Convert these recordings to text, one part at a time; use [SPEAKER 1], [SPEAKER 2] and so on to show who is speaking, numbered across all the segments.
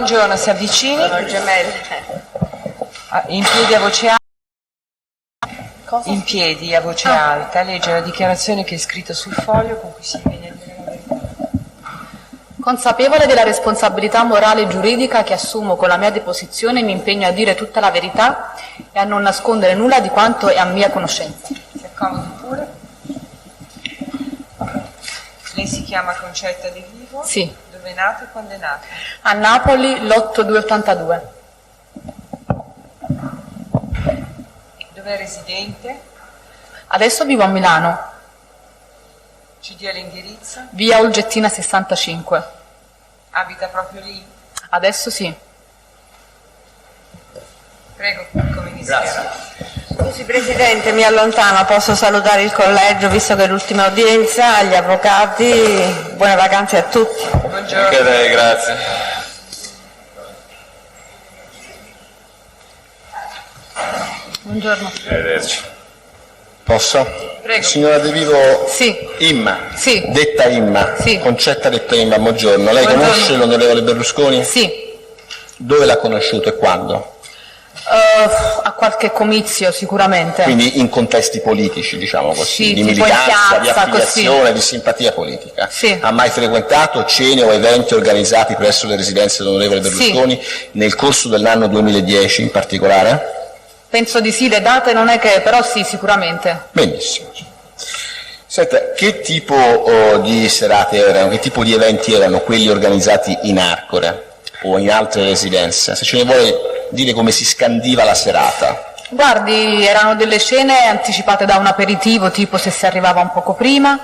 [SPEAKER 1] buongiorno, si avvicini. In piedi a voce alta.
[SPEAKER 2] Cosa?
[SPEAKER 1] In piedi a voce alta, legge la dichiarazione che è scritta sul foglio con cui si impegna a dire la verità.
[SPEAKER 2] Consapevole della responsabilità morale e giuridica che assumo con la mia deposizione, mi impegno a dire tutta la verità e a non nascondere nulla di quanto è a mia conoscenza.
[SPEAKER 1] Si accomodi pure. Lei si chiama Concetta De Vivo?
[SPEAKER 2] Sì.
[SPEAKER 1] Dove è nato e quando è nato?
[SPEAKER 2] A Napoli l'8282.
[SPEAKER 1] Dove è residente?
[SPEAKER 2] Adesso vivo a Milano,
[SPEAKER 1] Ci dia l'indirizzo?
[SPEAKER 2] via Olgettina 65.
[SPEAKER 1] Abita proprio lì?
[SPEAKER 2] Adesso sì.
[SPEAKER 1] Prego, come iniziare.
[SPEAKER 3] Scusi Presidente, mi allontano, posso salutare il collegio visto che è l'ultima udienza, gli avvocati, buone vacanze a tutti.
[SPEAKER 1] Buongiorno.
[SPEAKER 4] Anche a lei, grazie.
[SPEAKER 2] Buongiorno.
[SPEAKER 4] Arrivederci. Posso?
[SPEAKER 1] Prego.
[SPEAKER 4] Signora De Vivo,
[SPEAKER 2] Sì.
[SPEAKER 4] Imma,
[SPEAKER 2] Sì.
[SPEAKER 4] detta Imma,
[SPEAKER 2] Sì.
[SPEAKER 4] Concetta detta Imma, buongiorno. Lei
[SPEAKER 2] Buongiorno.
[SPEAKER 4] conosce l'onorevole Berlusconi?
[SPEAKER 2] Sì.
[SPEAKER 4] Dove l'ha conosciuto e quando?
[SPEAKER 2] A qualche comizio sicuramente.
[SPEAKER 4] Quindi in contesti politici, diciamo così,
[SPEAKER 2] Sì,
[SPEAKER 4] di
[SPEAKER 2] tipo in
[SPEAKER 4] militanza, di
[SPEAKER 2] piazza,
[SPEAKER 4] affiliazione,
[SPEAKER 2] così.
[SPEAKER 4] di simpatia politica.
[SPEAKER 2] Sì.
[SPEAKER 4] Ha mai frequentato cene o eventi organizzati presso le residenze dell'onorevole Berlusconi nel corso dell'anno 2010 in particolare?
[SPEAKER 2] Penso di sì, le date non è che, però sì, sicuramente.
[SPEAKER 4] Benissimo. Senta, che tipo di serate erano, che tipo di eventi erano quelli organizzati in Arcore o in altre residenze? Se ce ne vuole dire come si scandiva la serata.
[SPEAKER 2] Guardi, erano delle scene anticipate da un aperitivo, tipo se si arrivava un poco prima,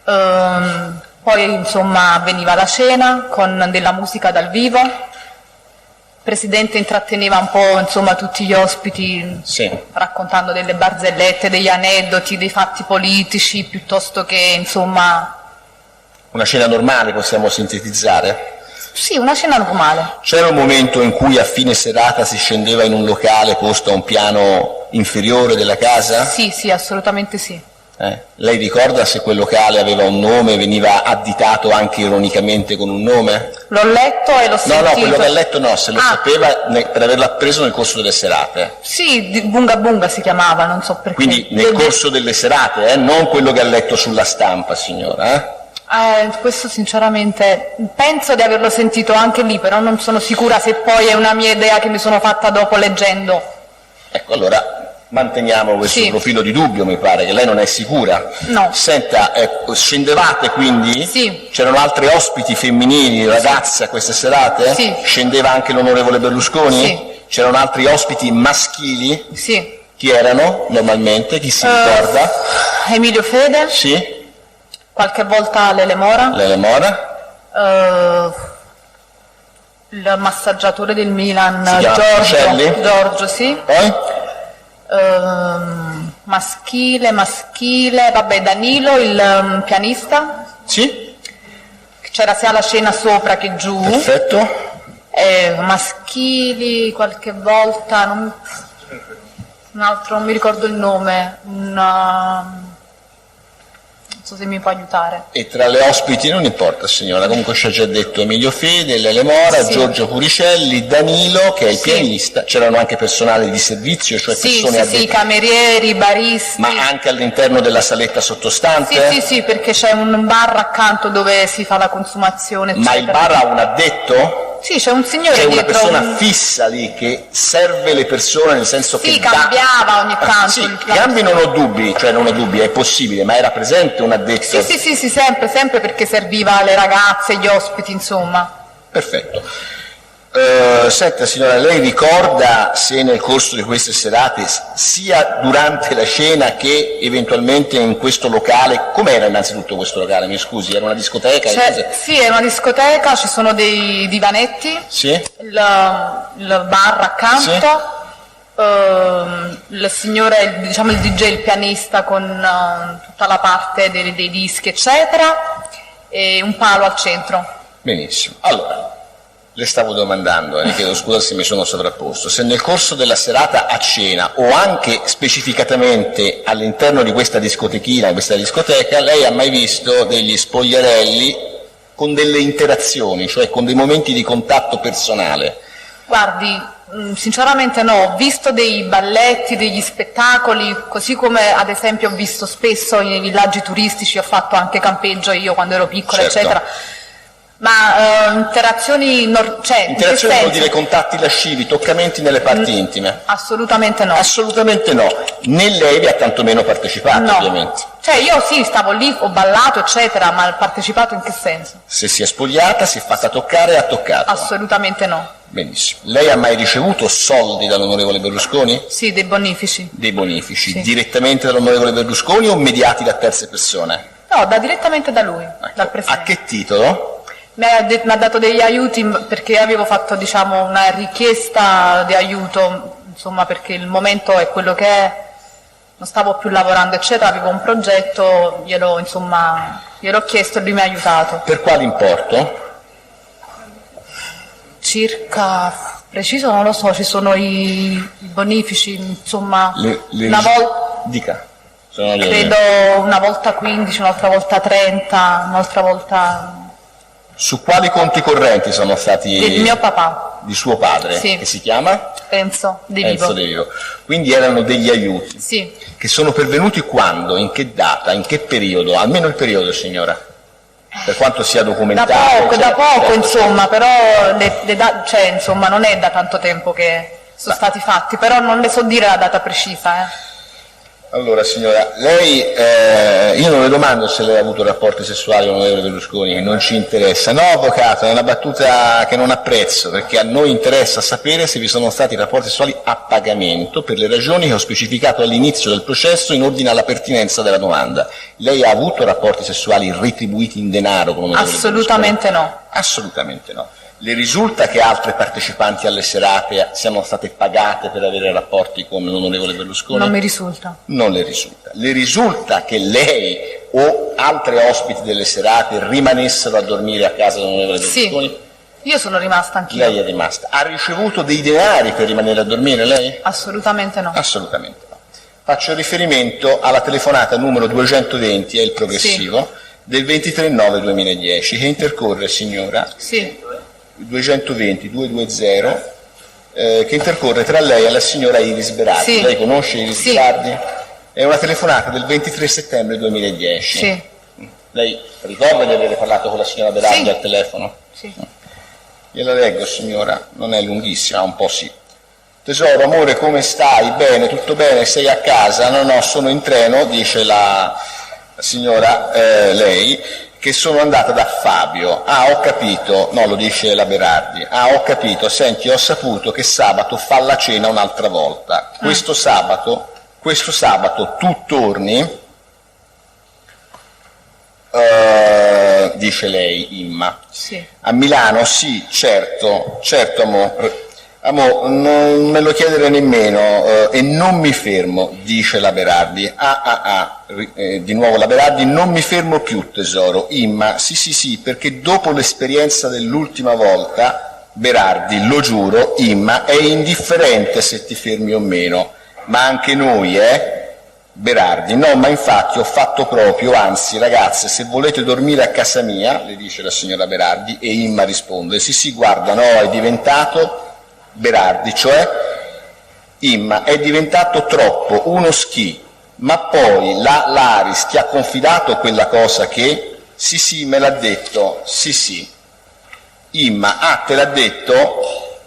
[SPEAKER 2] poi insomma avveniva la cena con della musica dal vivo, il Presidente intratteneva un po' insomma tutti gli ospiti
[SPEAKER 4] Sì.
[SPEAKER 2] raccontando delle barzellette, degli aneddoti, dei fatti politici, piuttosto che insomma,
[SPEAKER 4] Una cena normale, possiamo sintetizzare?
[SPEAKER 2] sì, una cena normale.
[SPEAKER 4] C'era un momento in cui a fine serata si scendeva in un locale posto a un piano inferiore della casa?
[SPEAKER 2] Sì, sì, assolutamente sì.
[SPEAKER 4] Lei ricorda se quel locale aveva un nome, veniva additato anche ironicamente con un nome?
[SPEAKER 2] L'ho letto e l'ho sentito.
[SPEAKER 4] No, quello che ha letto no, se lo sapeva per averlo appreso nel corso delle serate.
[SPEAKER 2] Sì, Bunga Bunga si chiamava, non so perché.
[SPEAKER 4] Quindi nel corso delle serate, non quello che ha letto sulla stampa, signora.
[SPEAKER 2] Questo sinceramente penso di averlo sentito anche lì, però non sono sicura se poi è una mia idea che mi sono fatta dopo leggendo.
[SPEAKER 4] Ecco, allora manteniamo questo
[SPEAKER 2] Sì.
[SPEAKER 4] profilo di dubbio, mi pare, che lei non è sicura.
[SPEAKER 2] No.
[SPEAKER 4] Senta, scendevate quindi?
[SPEAKER 2] Sì.
[SPEAKER 4] C'erano altri ospiti femminili, ragazze a queste serate?
[SPEAKER 2] Sì.
[SPEAKER 4] Scendeva anche l'onorevole Berlusconi?
[SPEAKER 2] Sì.
[SPEAKER 4] C'erano altri ospiti maschili?
[SPEAKER 2] Sì.
[SPEAKER 4] Chi erano normalmente? Chi si ricorda?
[SPEAKER 2] Emilio Fede,
[SPEAKER 4] Sì?
[SPEAKER 2] qualche volta Lele Mora,
[SPEAKER 4] Lele Mora?
[SPEAKER 2] il massaggiatore del Milan,
[SPEAKER 4] Si chiama Fucelli?
[SPEAKER 2] Giorgio, sì.
[SPEAKER 4] Poi?
[SPEAKER 2] Maschile, vabbè, Danilo, il pianista,
[SPEAKER 4] Sì?
[SPEAKER 2] c'era sia la scena sopra che giù.
[SPEAKER 4] Perfetto.
[SPEAKER 2] Maschili, qualche volta, un altro, non mi ricordo il nome, non so se mi può aiutare.
[SPEAKER 4] E tra le ospiti non importa signora, comunque ci ha già detto Emilio Fede, Lele Mora,
[SPEAKER 2] Sì.
[SPEAKER 4] Giorgio Puricelli, Danilo che è il
[SPEAKER 2] Sì.
[SPEAKER 4] pianista, c'erano anche personale di servizio, cioè
[SPEAKER 2] Sì,
[SPEAKER 4] persone
[SPEAKER 2] sì, camerieri, baristi.
[SPEAKER 4] ma anche all'interno della saletta sottostante?
[SPEAKER 2] Sì, perché c'è un bar accanto dove si fa la consumazione,
[SPEAKER 4] Ma il
[SPEAKER 2] eccetera.
[SPEAKER 4] bar ha un addetto?
[SPEAKER 2] Sì, c'è un signore
[SPEAKER 4] C'è una
[SPEAKER 2] dietro.
[SPEAKER 4] persona fissa lì che serve le persone nel senso che
[SPEAKER 2] Sì,
[SPEAKER 4] dà...
[SPEAKER 2] cambiava ogni tanto.
[SPEAKER 4] Sì, cambi non ho dubbi, è possibile, ma era presente un addetto?
[SPEAKER 2] Sì, sempre perché serviva le ragazze, gli ospiti, insomma.
[SPEAKER 4] Perfetto. Senta signora, lei ricorda se nel corso di queste serate, sia durante la cena che eventualmente in questo locale, com'era innanzitutto questo locale, mi scusi, era una discoteca?
[SPEAKER 2] Sì, è una discoteca, ci sono dei divanetti,
[SPEAKER 4] Sì?
[SPEAKER 2] il bar accanto, il signore, diciamo il DJ, il pianista con tutta la parte dei dischi, eccetera, e un palo al centro.
[SPEAKER 4] Benissimo. Allora, le stavo domandando, chiedo scusa se mi sono sovrapposto, se nel corso della serata a cena o anche specificatamente all'interno di questa discotechina, questa discoteca, lei ha mai visto degli spogliarelli con delle interazioni, cioè con dei momenti di contatto personale?
[SPEAKER 2] Guardi, sinceramente no, ho visto dei balletti, degli spettacoli, così come ad esempio ho visto spesso nei villaggi turistici, ho fatto anche campeggio io quando ero piccola,
[SPEAKER 4] Certo.
[SPEAKER 2] eccetera. Ma interazioni,
[SPEAKER 4] Interazioni vuol dire contatti lascivi, toccamenti nelle parti intime?
[SPEAKER 2] Assolutamente no.
[SPEAKER 4] Assolutamente no, né lei vi ha tantomeno partecipato,
[SPEAKER 2] No.
[SPEAKER 4] ovviamente.
[SPEAKER 2] Cioè io sì, stavo lì, ho ballato, eccetera, ma partecipato in che senso?
[SPEAKER 4] Se si è spogliata, si è fatta toccare e ha toccato.
[SPEAKER 2] Assolutamente no.
[SPEAKER 4] Benissimo. Lei ha mai ricevuto soldi dall'onorevole Berlusconi?
[SPEAKER 2] Sì, dei bonifici.
[SPEAKER 4] Dei bonifici,
[SPEAKER 2] Sì.
[SPEAKER 4] direttamente dall'onorevole Berlusconi o mediati da terze persone?
[SPEAKER 2] No, direttamente da lui, dal
[SPEAKER 4] A
[SPEAKER 2] Presidente.
[SPEAKER 4] che titolo?
[SPEAKER 2] Mi ha dato degli aiuti perché avevo fatto, diciamo, una richiesta di aiuto, insomma, perché il momento è quello che è, non stavo più lavorando, eccetera, avevo un progetto, gliel'ho chiesto e lui mi ha aiutato.
[SPEAKER 4] Per quale importo?
[SPEAKER 2] Circa, preciso non lo so, ci sono i bonifici, insomma, una volta,
[SPEAKER 4] Dica. Sono le-
[SPEAKER 2] credo una volta 15, un'altra volta 30, un'altra volta
[SPEAKER 4] Su quali conti correnti sono stati
[SPEAKER 2] del mio papà,
[SPEAKER 4] di suo padre?
[SPEAKER 2] Sì.
[SPEAKER 4] Che si chiama?
[SPEAKER 2] penso, di
[SPEAKER 4] Enzo
[SPEAKER 2] vivo.
[SPEAKER 4] De Vivo. Quindi erano degli aiuti
[SPEAKER 2] Sì.
[SPEAKER 4] che sono pervenuti quando, in che data, in che periodo? Almeno il periodo, signora, per quanto sia
[SPEAKER 2] Da
[SPEAKER 4] documentato.
[SPEAKER 2] poco,
[SPEAKER 4] eccetera.
[SPEAKER 2] insomma, però insomma, non è da tanto tempo che sono stati fatti, però non le so dire la data precisa.
[SPEAKER 4] Allora, signora, lei, io non le domando se lei ha avuto rapporti sessuali con l'onorevole Berlusconi, che non ci interessa. No, avvocato, è una battuta che non apprezzo, perché a noi interessa sapere se vi sono stati rapporti sessuali a pagamento, per le ragioni che ho specificato all'inizio del processo in ordine alla pertinenza della domanda. Lei ha avuto rapporti sessuali retribuiti in denaro con l'onorevole
[SPEAKER 2] Assolutamente no.
[SPEAKER 4] Berlusconi? Assolutamente no. Le risulta che altre partecipanti alle serate siano state pagate per avere rapporti con l'onorevole Berlusconi?
[SPEAKER 2] Non mi risulta.
[SPEAKER 4] Non le risulta. Le risulta che lei o altre ospiti delle serate rimanessero a dormire a casa dell'onorevole Berlusconi?
[SPEAKER 2] Sì, io sono rimasta anch'io.
[SPEAKER 4] Lei è rimasta. Ha ricevuto dei denari per rimanere a dormire lei?
[SPEAKER 2] Assolutamente no.
[SPEAKER 4] Assolutamente no. Faccio riferimento alla telefonata numero 220, è il progressivo, del 23/9/2010, che intercorre, signora,
[SPEAKER 2] Sì,
[SPEAKER 4] 220-220, che intercorre tra lei e la signora Iris Berardi.
[SPEAKER 2] Sì.
[SPEAKER 4] Lei conosce Iris
[SPEAKER 2] Sì.
[SPEAKER 4] Berardi? È una telefonata del 23 settembre 2010.
[SPEAKER 2] sì,
[SPEAKER 4] Lei ricorda di aver parlato con la signora Berardi
[SPEAKER 2] Sì.
[SPEAKER 4] al telefono?
[SPEAKER 2] sì.
[SPEAKER 4] Gliela leggo, signora, non è lunghissima, un po' sì. Tesoro, amore, come stai? Bene, tutto bene? Sei a casa? No, sono in treno, dice la signora, lei, che sono andata da Fabio. Ah, ho capito. No, lo dice la Berardi. Ah, ho capito. Senti, ho saputo che sabato fa la cena un'altra volta. Questo sabato tu torni? Dice lei, Imma.
[SPEAKER 2] Sì.
[SPEAKER 4] A Milano? Sì, certo, amore. Amo, non me lo chiedere nemmeno, e non mi fermo, dice la Berardi. Di nuovo la Berardi, non mi fermo più, tesoro. Imma, sì, perché dopo l'esperienza dell'ultima volta, Berardi, lo giuro, Imma, è indifferente se ti fermi o meno, ma anche noi, Berardi, no, ma infatti ho fatto proprio, anzi, ragazze, se volete dormire a casa mia, le dice la signora Berardi, e Imma risponde, sì, guarda, no, è diventato... Berardi, cioè Imma, è diventato troppo uno schifo, ma poi l'Aris ti ha confidato quella cosa che? Sì, me l'ha detto, sì. Imma, te l'ha detto?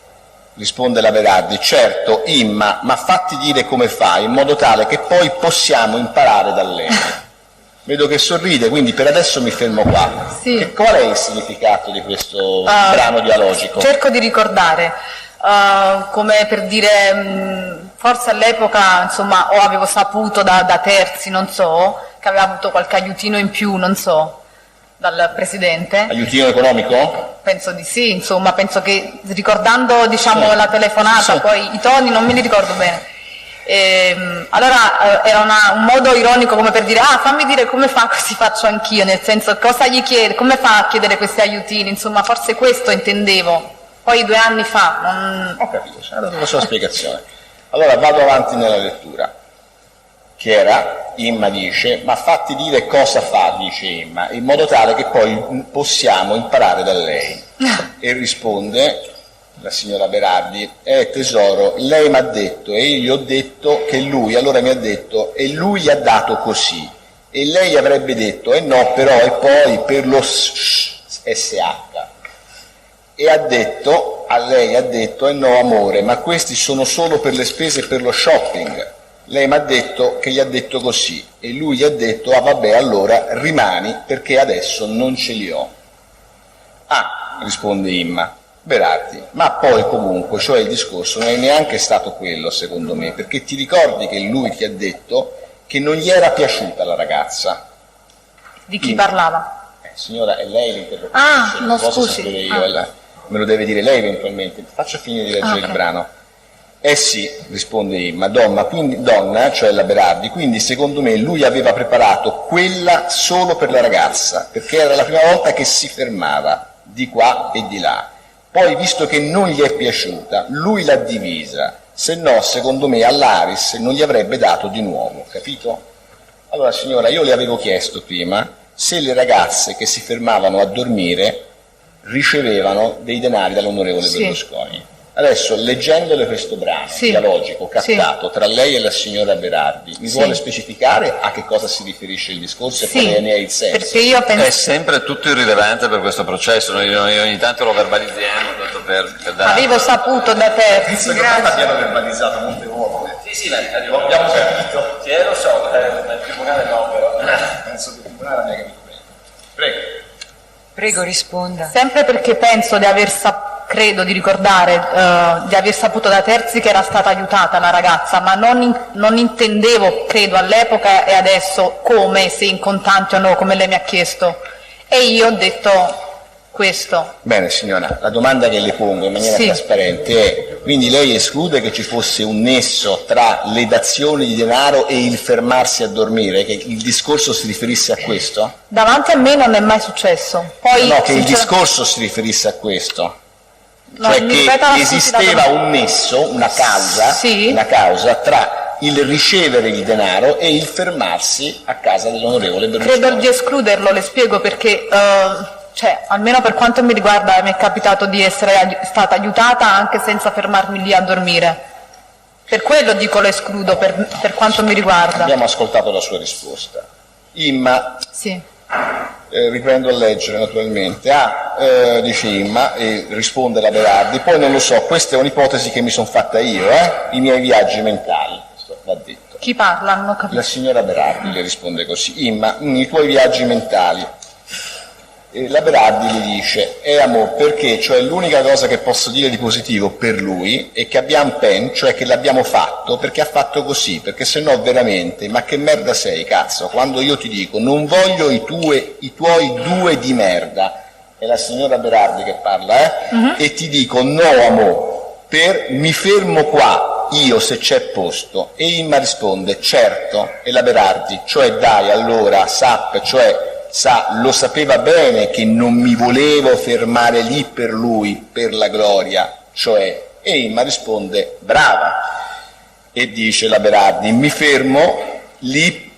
[SPEAKER 4] Risponde la Berardi, certo, Imma, ma fatti dire come fai, in modo tale che poi possiamo imparare da lei. Vedo che sorride, quindi per adesso mi fermo qua.
[SPEAKER 2] Sì.
[SPEAKER 4] Qual è il significato di questo brano dialogico?
[SPEAKER 2] Cerco di ricordare, come per dire, forse all'epoca, insomma, o avevo saputo da terzi, non so, che aveva avuto qualche aiutino in più, non so, dal Presidente.
[SPEAKER 4] Aiutino economico?
[SPEAKER 2] Penso di sì, insomma, penso che ricordando, diciamo,
[SPEAKER 4] Sì.
[SPEAKER 2] la telefonata,
[SPEAKER 4] Sì.
[SPEAKER 2] poi i toni non me li ricordo bene. Allora era un modo ironico come per dire, fammi dire come fa, così faccio anch'io, nel senso, cosa gli chiede, come fa a chiedere questi aiutini, insomma, forse questo intendevo. Poi 2 anni fa,
[SPEAKER 4] Ho capito, c'è la sua spiegazione. Allora vado avanti nella lettura. che era, Imma dice, ma fatti dire cosa fa, dice Imma, in modo tale che poi possiamo imparare da lei. E risponde la signora Berardi, tesoro, lei mi ha detto e io gli ho detto che lui, allora mi ha detto, e lui gli ha dato così, e lei avrebbe detto, no, però, e poi per lo SH, e ha detto, a lei ha detto, no amore, ma questi sono solo per le spese per lo shopping. Lei mi ha detto che gli ha detto così, e lui gli ha detto, vabbè, allora rimani, perché adesso non ce li ho. Ah, risponde Imma. Berardi, ma poi comunque, cioè il discorso non è neanche stato quello secondo me, perché ti ricordi che lui ti ha detto che non gli era piaciuta la ragazza?
[SPEAKER 2] Di chi parlava?
[SPEAKER 4] Signora, è lei l'interrogatrice,
[SPEAKER 2] no,
[SPEAKER 4] non posso
[SPEAKER 2] scusi.
[SPEAKER 4] sapere io, me lo deve dire lei eventualmente, faccia finire di leggere il brano. Sì, risponde Imma, donna, cioè la Berardi, quindi secondo me lui aveva preparato quella solo per la ragazza, perché era la prima volta che si fermava di qua e di là. Poi, visto che non gli è piaciuta, lui l'ha divisa, se no, secondo me, all'Aris non gli avrebbe dato di nuovo, capito? Allora, signora, io le avevo chiesto prima se le ragazze che si fermavano a dormire ricevevano dei denari dall'onorevole Berlusconi. Adesso, leggendole questo brano dialogico captato tra lei e la signora Berardi, mi vuole specificare a che cosa si riferisce il discorso e quale ne è il senso?
[SPEAKER 2] Perché io penso...
[SPEAKER 5] È sempre tutto irrilevante per questo processo, noi ogni tanto lo verbalizziamo tanto per dare...
[SPEAKER 2] Avevo saputo da te.
[SPEAKER 4] Penso che l'abbiamo verbalizzato molte volte.
[SPEAKER 5] Sì, l'abbiamo capito. Sì, lo so, nel tribunale no, però...
[SPEAKER 4] Penso che il tribunale abbia capito bene. Prego.
[SPEAKER 1] Prego, risponda.
[SPEAKER 2] Sempre perché penso di aver credo di ricordare di aver saputo da terzi che era stata aiutata la ragazza, ma non intendevo, credo all'epoca e adesso, come, se in contanti o no, come lei mi ha chiesto. E io ho detto questo.
[SPEAKER 4] Bene signora, la domanda che le pongo in maniera trasparente è, quindi lei esclude che ci fosse un nesso tra le dazioni di denaro e il fermarsi a dormire, che il discorso si riferisse a questo?
[SPEAKER 2] Davanti a me non è mai successo. Poi,
[SPEAKER 4] no, che il discorso si riferisse a questo.
[SPEAKER 2] No,
[SPEAKER 4] cioè che esisteva un nesso, una causa tra il ricevere il denaro e il fermarsi a casa dell'onorevole Berlusconi.
[SPEAKER 2] Credo di escluderlo, le spiego perché, cioè, almeno per quanto mi riguarda mi è capitato di essere stata aiutata anche senza fermarmi lì a dormire. Per quello dico lo escludo, per quanto mi riguarda.
[SPEAKER 4] Abbiamo ascoltato la sua risposta. Imma.
[SPEAKER 2] Sì.
[SPEAKER 4] Riprendo a leggere naturalmente. Dice Imma e risponde la Berardi, poi non lo so, questa è un'ipotesi che mi sono fatta io, i miei viaggi mentali, questo va detto.
[SPEAKER 2] Chi parla? Non ho capito.
[SPEAKER 4] La signora Berardi le risponde così, Imma, i tuoi viaggi mentali. La Berardi gli dice, amore, perché, cioè l'unica cosa che posso dire di positivo per lui è che abbiamo cioè che l'abbiamo fatto perché ha fatto così, perché se no veramente, ma che merda sei, cazzo, quando io ti dico non voglio i tuoi due di merda, è la signora Berardi che parla, e ti dico no amore, mi fermo qua, io se c'è posto, e Imma risponde certo, e la Berardi, cioè dai allora, lo sapeva bene che non mi volevo fermare lì per lui, per la gloria, cioè, e Imma risponde brava, e dice la Berardi, mi fermo lì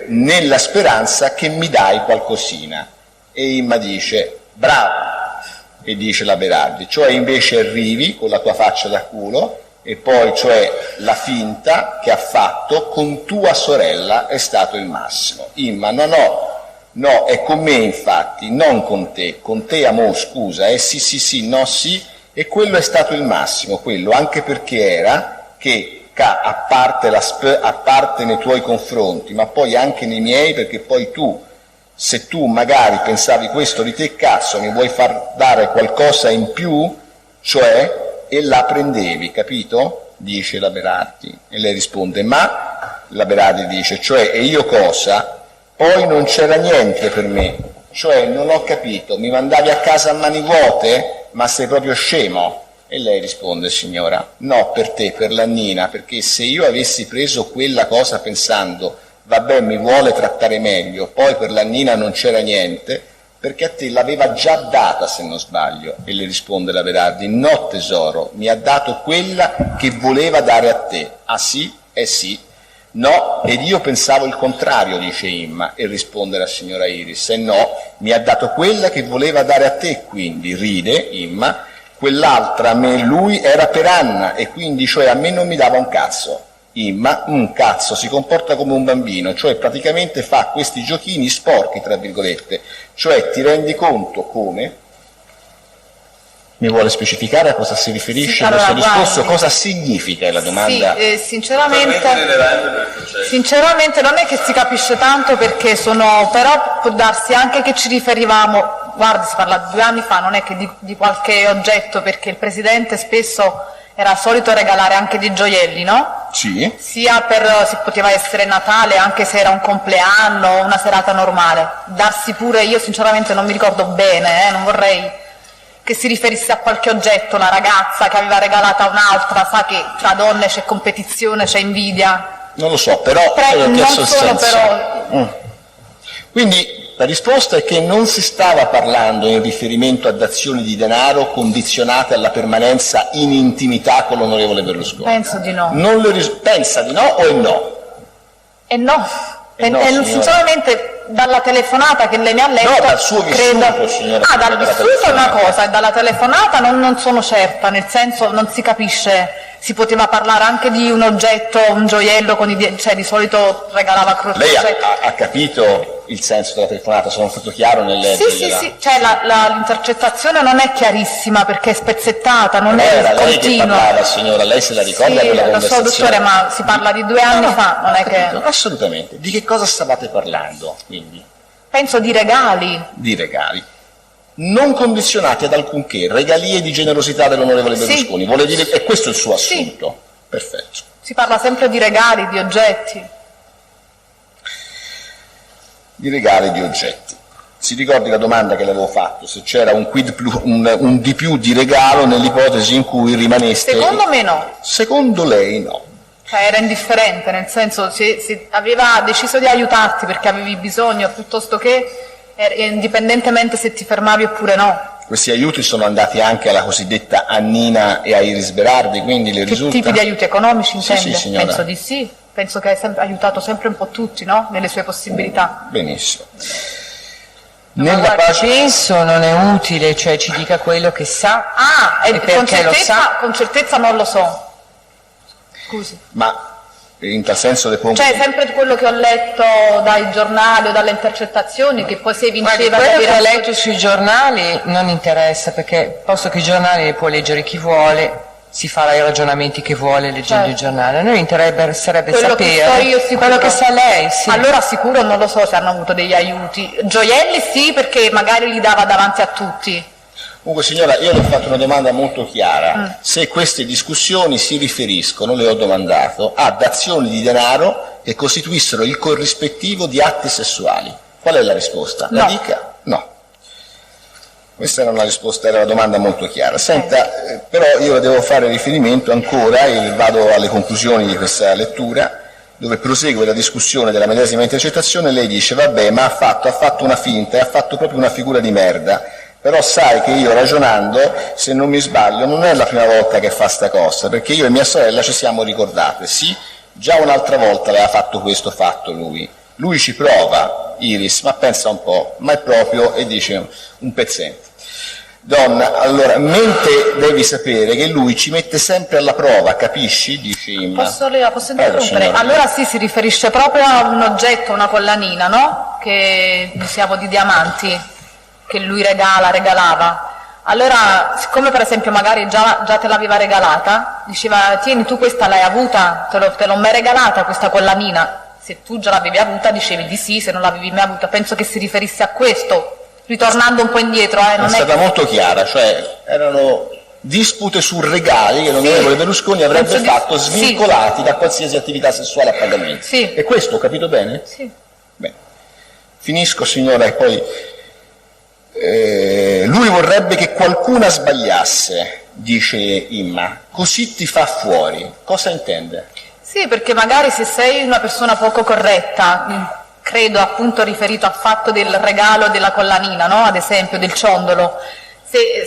[SPEAKER 4] nella speranza che mi dai qualcosina, e Imma dice brava, e dice la Berardi, cioè invece arrivi con la tua faccia da culo, e poi cioè la finta che ha fatto con tua sorella è stato il massimo. Imma no, è con me infatti, non con te amore scusa, sì, no sì, e quello è stato il massimo, quello, anche perché era che, a parte nei tuoi confronti, ma poi anche nei miei, perché poi se tu magari pensavi questo di te, cazzo, mi vuoi far dare qualcosa in più, cioè, e la prendevi, capito? Dice la Berardi, e lei risponde, ma, la Berardi dice, cioè, e io cosa? Poi non c'era niente per me, cioè non ho capito, mi mandavi a casa a mani vuote? Ma sei proprio scemo? E lei risponde, signora, no per te, per la Nina, perché se io avessi preso quella cosa pensando, vabbè mi vuole trattare meglio, poi per la Nina non c'era niente, perché a te l'aveva già data se non sbaglio. E le risponde la Berardi, no tesoro, mi ha dato quella che voleva dare a te. Ah sì? Sì. No, ed io pensavo il contrario, dice Imma, e risponde la signora Iris, e no, mi ha dato quella che voleva dare a te, quindi ride Imma, quell'altra a me e lui era per Anna, e quindi cioè a me non mi dava un cazzo. Imma, un cazzo, si comporta come un bambino, cioè praticamente fa questi giochini sporchi, tra virgolette, cioè ti rendi conto come... Mi vuole specificare a cosa si riferisce
[SPEAKER 2] Sì,
[SPEAKER 4] questo
[SPEAKER 2] allora,
[SPEAKER 4] discorso?
[SPEAKER 2] guardi.
[SPEAKER 4] Cosa significa la domanda?
[SPEAKER 2] Sì, sinceramente,
[SPEAKER 5] rilevante per il processo.
[SPEAKER 2] sinceramente non è che si capisce tanto perché però può darsi anche che ci riferivamo, guardi, si parla di 2 anni fa, non è che di qualche oggetto, perché il Presidente spesso era solito regalare anche dei gioielli, no?
[SPEAKER 4] Sì?
[SPEAKER 2] Sia se poteva essere Natale, anche se era un compleanno, una serata normale. Darsi pure, io sinceramente non mi ricordo bene, non vorrei che si riferisse a qualche oggetto, una ragazza che aveva regalata a un'altra, sa che tra donne c'è competizione, c'è invidia.
[SPEAKER 4] Non lo so, però...
[SPEAKER 2] Non solo però...
[SPEAKER 4] Quindi la risposta è che non si stava parlando in riferimento ad azioni di denaro condizionate alla permanenza in intimità con l'onorevole Berlusconi.
[SPEAKER 2] Penso di no.
[SPEAKER 4] Pensa di no o è no?
[SPEAKER 2] E no.
[SPEAKER 4] no, signora.
[SPEAKER 2] Sinceramente dalla telefonata che lei mi ha letto...
[SPEAKER 4] No, dal suo vissuto,
[SPEAKER 2] credo...
[SPEAKER 4] signora.
[SPEAKER 2] dal vissuto è una cosa, e dalla telefonata non sono certa, nel senso non si capisce... Si poteva parlare anche di un oggetto, un gioiello, cioè di solito regalava croce.
[SPEAKER 4] Lei ha capito il senso della telefonata? Sono stato chiaro nel leggergliela?
[SPEAKER 2] Sì, cioè l'intercettazione non è chiarissima perché è spezzettata, non è
[SPEAKER 4] Era lei che
[SPEAKER 2] continua.
[SPEAKER 4] parlava, signora, lei se la ricorda
[SPEAKER 2] Sì,
[SPEAKER 4] quella
[SPEAKER 2] lo so,
[SPEAKER 4] conversazione?
[SPEAKER 2] dottore, ma si parla di 2 anni fa, non è
[SPEAKER 4] Capito,
[SPEAKER 2] che...
[SPEAKER 4] assolutamente. Di che cosa stavate parlando, quindi?
[SPEAKER 2] Penso di regali.
[SPEAKER 4] Di regali. Non condizionati ad alcunché, regalie di generosità dell'onorevole
[SPEAKER 2] Sì.
[SPEAKER 4] Berlusconi. Vuole dire, e questo è il suo
[SPEAKER 2] Sì.
[SPEAKER 4] assunto? Perfetto.
[SPEAKER 2] Si parla sempre di regali, di oggetti.
[SPEAKER 4] Di regali di oggetti. Si ricordi la domanda che le avevo fatto, se c'era un di più di regalo nell'ipotesi in cui rimaneste...
[SPEAKER 2] Secondo me no.
[SPEAKER 4] Secondo lei no.
[SPEAKER 2] Cioè era indifferente, nel senso se aveva deciso di aiutarti perché avevi bisogno, piuttosto che indipendentemente se ti fermavi oppure no.
[SPEAKER 4] Questi aiuti sono andati anche alla cosiddetta Annina e a Iris Berardi, quindi le
[SPEAKER 2] Che
[SPEAKER 4] risulta...
[SPEAKER 2] tipi di aiuti economici
[SPEAKER 4] Sì,
[SPEAKER 2] intende?
[SPEAKER 4] sì, signora.
[SPEAKER 2] Penso di sì. Penso che hai aiutato sempre un po' tutti, no? Nelle sue possibilità.
[SPEAKER 4] Benissimo.
[SPEAKER 2] Ma
[SPEAKER 4] Nella
[SPEAKER 2] guardi,
[SPEAKER 4] pace...
[SPEAKER 1] Penso non è utile, cioè ci dica quello che sa.
[SPEAKER 2] e
[SPEAKER 1] E perché lo sa?
[SPEAKER 2] con certezza non lo so. Scusi.
[SPEAKER 4] Ma in tal senso le pongo...
[SPEAKER 2] Cioè sempre quello che ho letto dai giornali o dalle intercettazioni, che poi si
[SPEAKER 1] Guardi,
[SPEAKER 2] vinceva
[SPEAKER 1] quello
[SPEAKER 2] di
[SPEAKER 1] che ho
[SPEAKER 2] avere-
[SPEAKER 1] letto sui giornali non interessa, perché posto che i giornali li può leggere chi vuole, si farà i ragionamenti che vuole leggendo
[SPEAKER 2] Certo.
[SPEAKER 1] il giornale. A noi interesserebbe
[SPEAKER 2] quello che
[SPEAKER 1] sapere
[SPEAKER 2] so io sicuro.
[SPEAKER 1] quello che sa lei, sì.
[SPEAKER 2] Allora sicuro non lo so se hanno avuto degli aiuti. Gioielli sì, perché magari li dava davanti a tutti.
[SPEAKER 4] Comunque signora, io le ho fatto una domanda molto chiara. Se queste discussioni si riferiscono, le ho domandato, ad azioni di denaro che costituissero il corrispettivo di atti sessuali. Qual è la risposta? La
[SPEAKER 2] No.
[SPEAKER 4] dica? No. Questa era una risposta, era una domanda molto chiara. Senta, però io devo fare riferimento ancora, e vado alle conclusioni di questa lettura, dove prosegue la discussione della medesima intercettazione. Lei dice, vabbè, ma ha fatto una finta, e ha fatto proprio una figura di merda. Però sai che io ragionando, se non mi sbaglio, non è la prima volta che fa sta cosa, perché io e mia sorella ci siamo ricordate, sì, già un'altra volta aveva fatto questo fatto lui. Lui ci prova, Iris, ma pensa un po', ma è proprio, e dice un pezzente. Donna, allora, mente devi sapere che lui ci mette sempre alla prova, capisci? Dice Imma.
[SPEAKER 2] Posso interrompere?
[SPEAKER 4] signora.
[SPEAKER 2] Allora sì, si riferisce proprio a un oggetto, una collanina, no? Che diciamo di diamanti, che lui regalava. Allora, siccome per esempio magari già te l'aveva regalata, diceva, tieni, tu questa l'hai avuta, te l'ho mai regalata questa collanina. Se tu già l'avevi avuta dicevi di sì, se non l'avevi mai avuta. Penso che si riferisse a questo, ritornando un po' indietro.
[SPEAKER 4] È
[SPEAKER 2] Non è
[SPEAKER 4] stata
[SPEAKER 2] che...
[SPEAKER 4] molto chiara, cioè erano dispute su regali che l'onorevole Berlusconi avrebbe
[SPEAKER 2] penso di-
[SPEAKER 4] fatto
[SPEAKER 2] sì.
[SPEAKER 4] svincolati da qualsiasi attività sessuale a pagamento.
[SPEAKER 2] Sì.
[SPEAKER 4] E questo, ho capito bene?
[SPEAKER 2] Sì.
[SPEAKER 4] Bene. Finisco, signora, e poi lui vorrebbe che qualcuna sbagliasse, dice Imma, così ti fa fuori. Cosa intende?
[SPEAKER 2] Sì, perché magari se sei una persona poco corretta, credo appunto riferito al fatto del regalo della collanina, no? Ad esempio del ciondolo,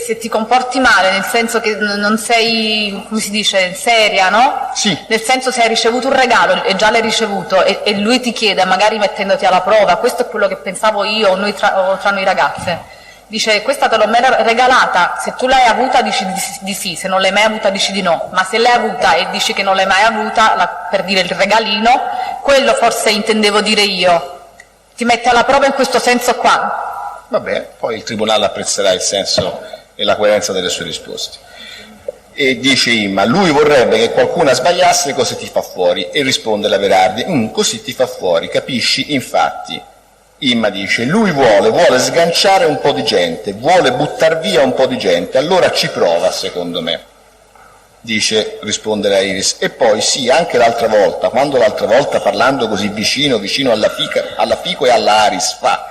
[SPEAKER 2] se ti comporti male, nel senso che non sei, come si dice, seria, no?
[SPEAKER 4] Sì.
[SPEAKER 2] Nel senso, se hai ricevuto un regalo e già l'hai ricevuto e lui ti chiede, magari mettendoti alla prova, questo è quello che pensavo io o noi tra noi ragazze. Dice, questa te l'ho regalata, se tu l'hai avuta dici di sì, se non l'hai mai avuta dici di no, ma se l'hai avuta e dici che non l'hai mai avuta, per dire il regalino, quello forse intendevo dire io. Ti mette alla prova in questo senso qua.
[SPEAKER 4] Vabbè, poi il Tribunale apprezzerà il senso e la coerenza delle sue risposte. E dice Imma, lui vorrebbe che qualcuno sbagliasse, cosa ti fa fuori? E risponde la Berardi, così ti fa fuori, capisci? Infatti, Imma dice, lui vuole sganciare un po' di gente, vuole buttar via un po' di gente, allora ci prova secondo me. Dice, risponde la Iris, e poi sì, anche l'altra volta, quando l'altra volta parlando così vicino alla Fico e alla Aris fa,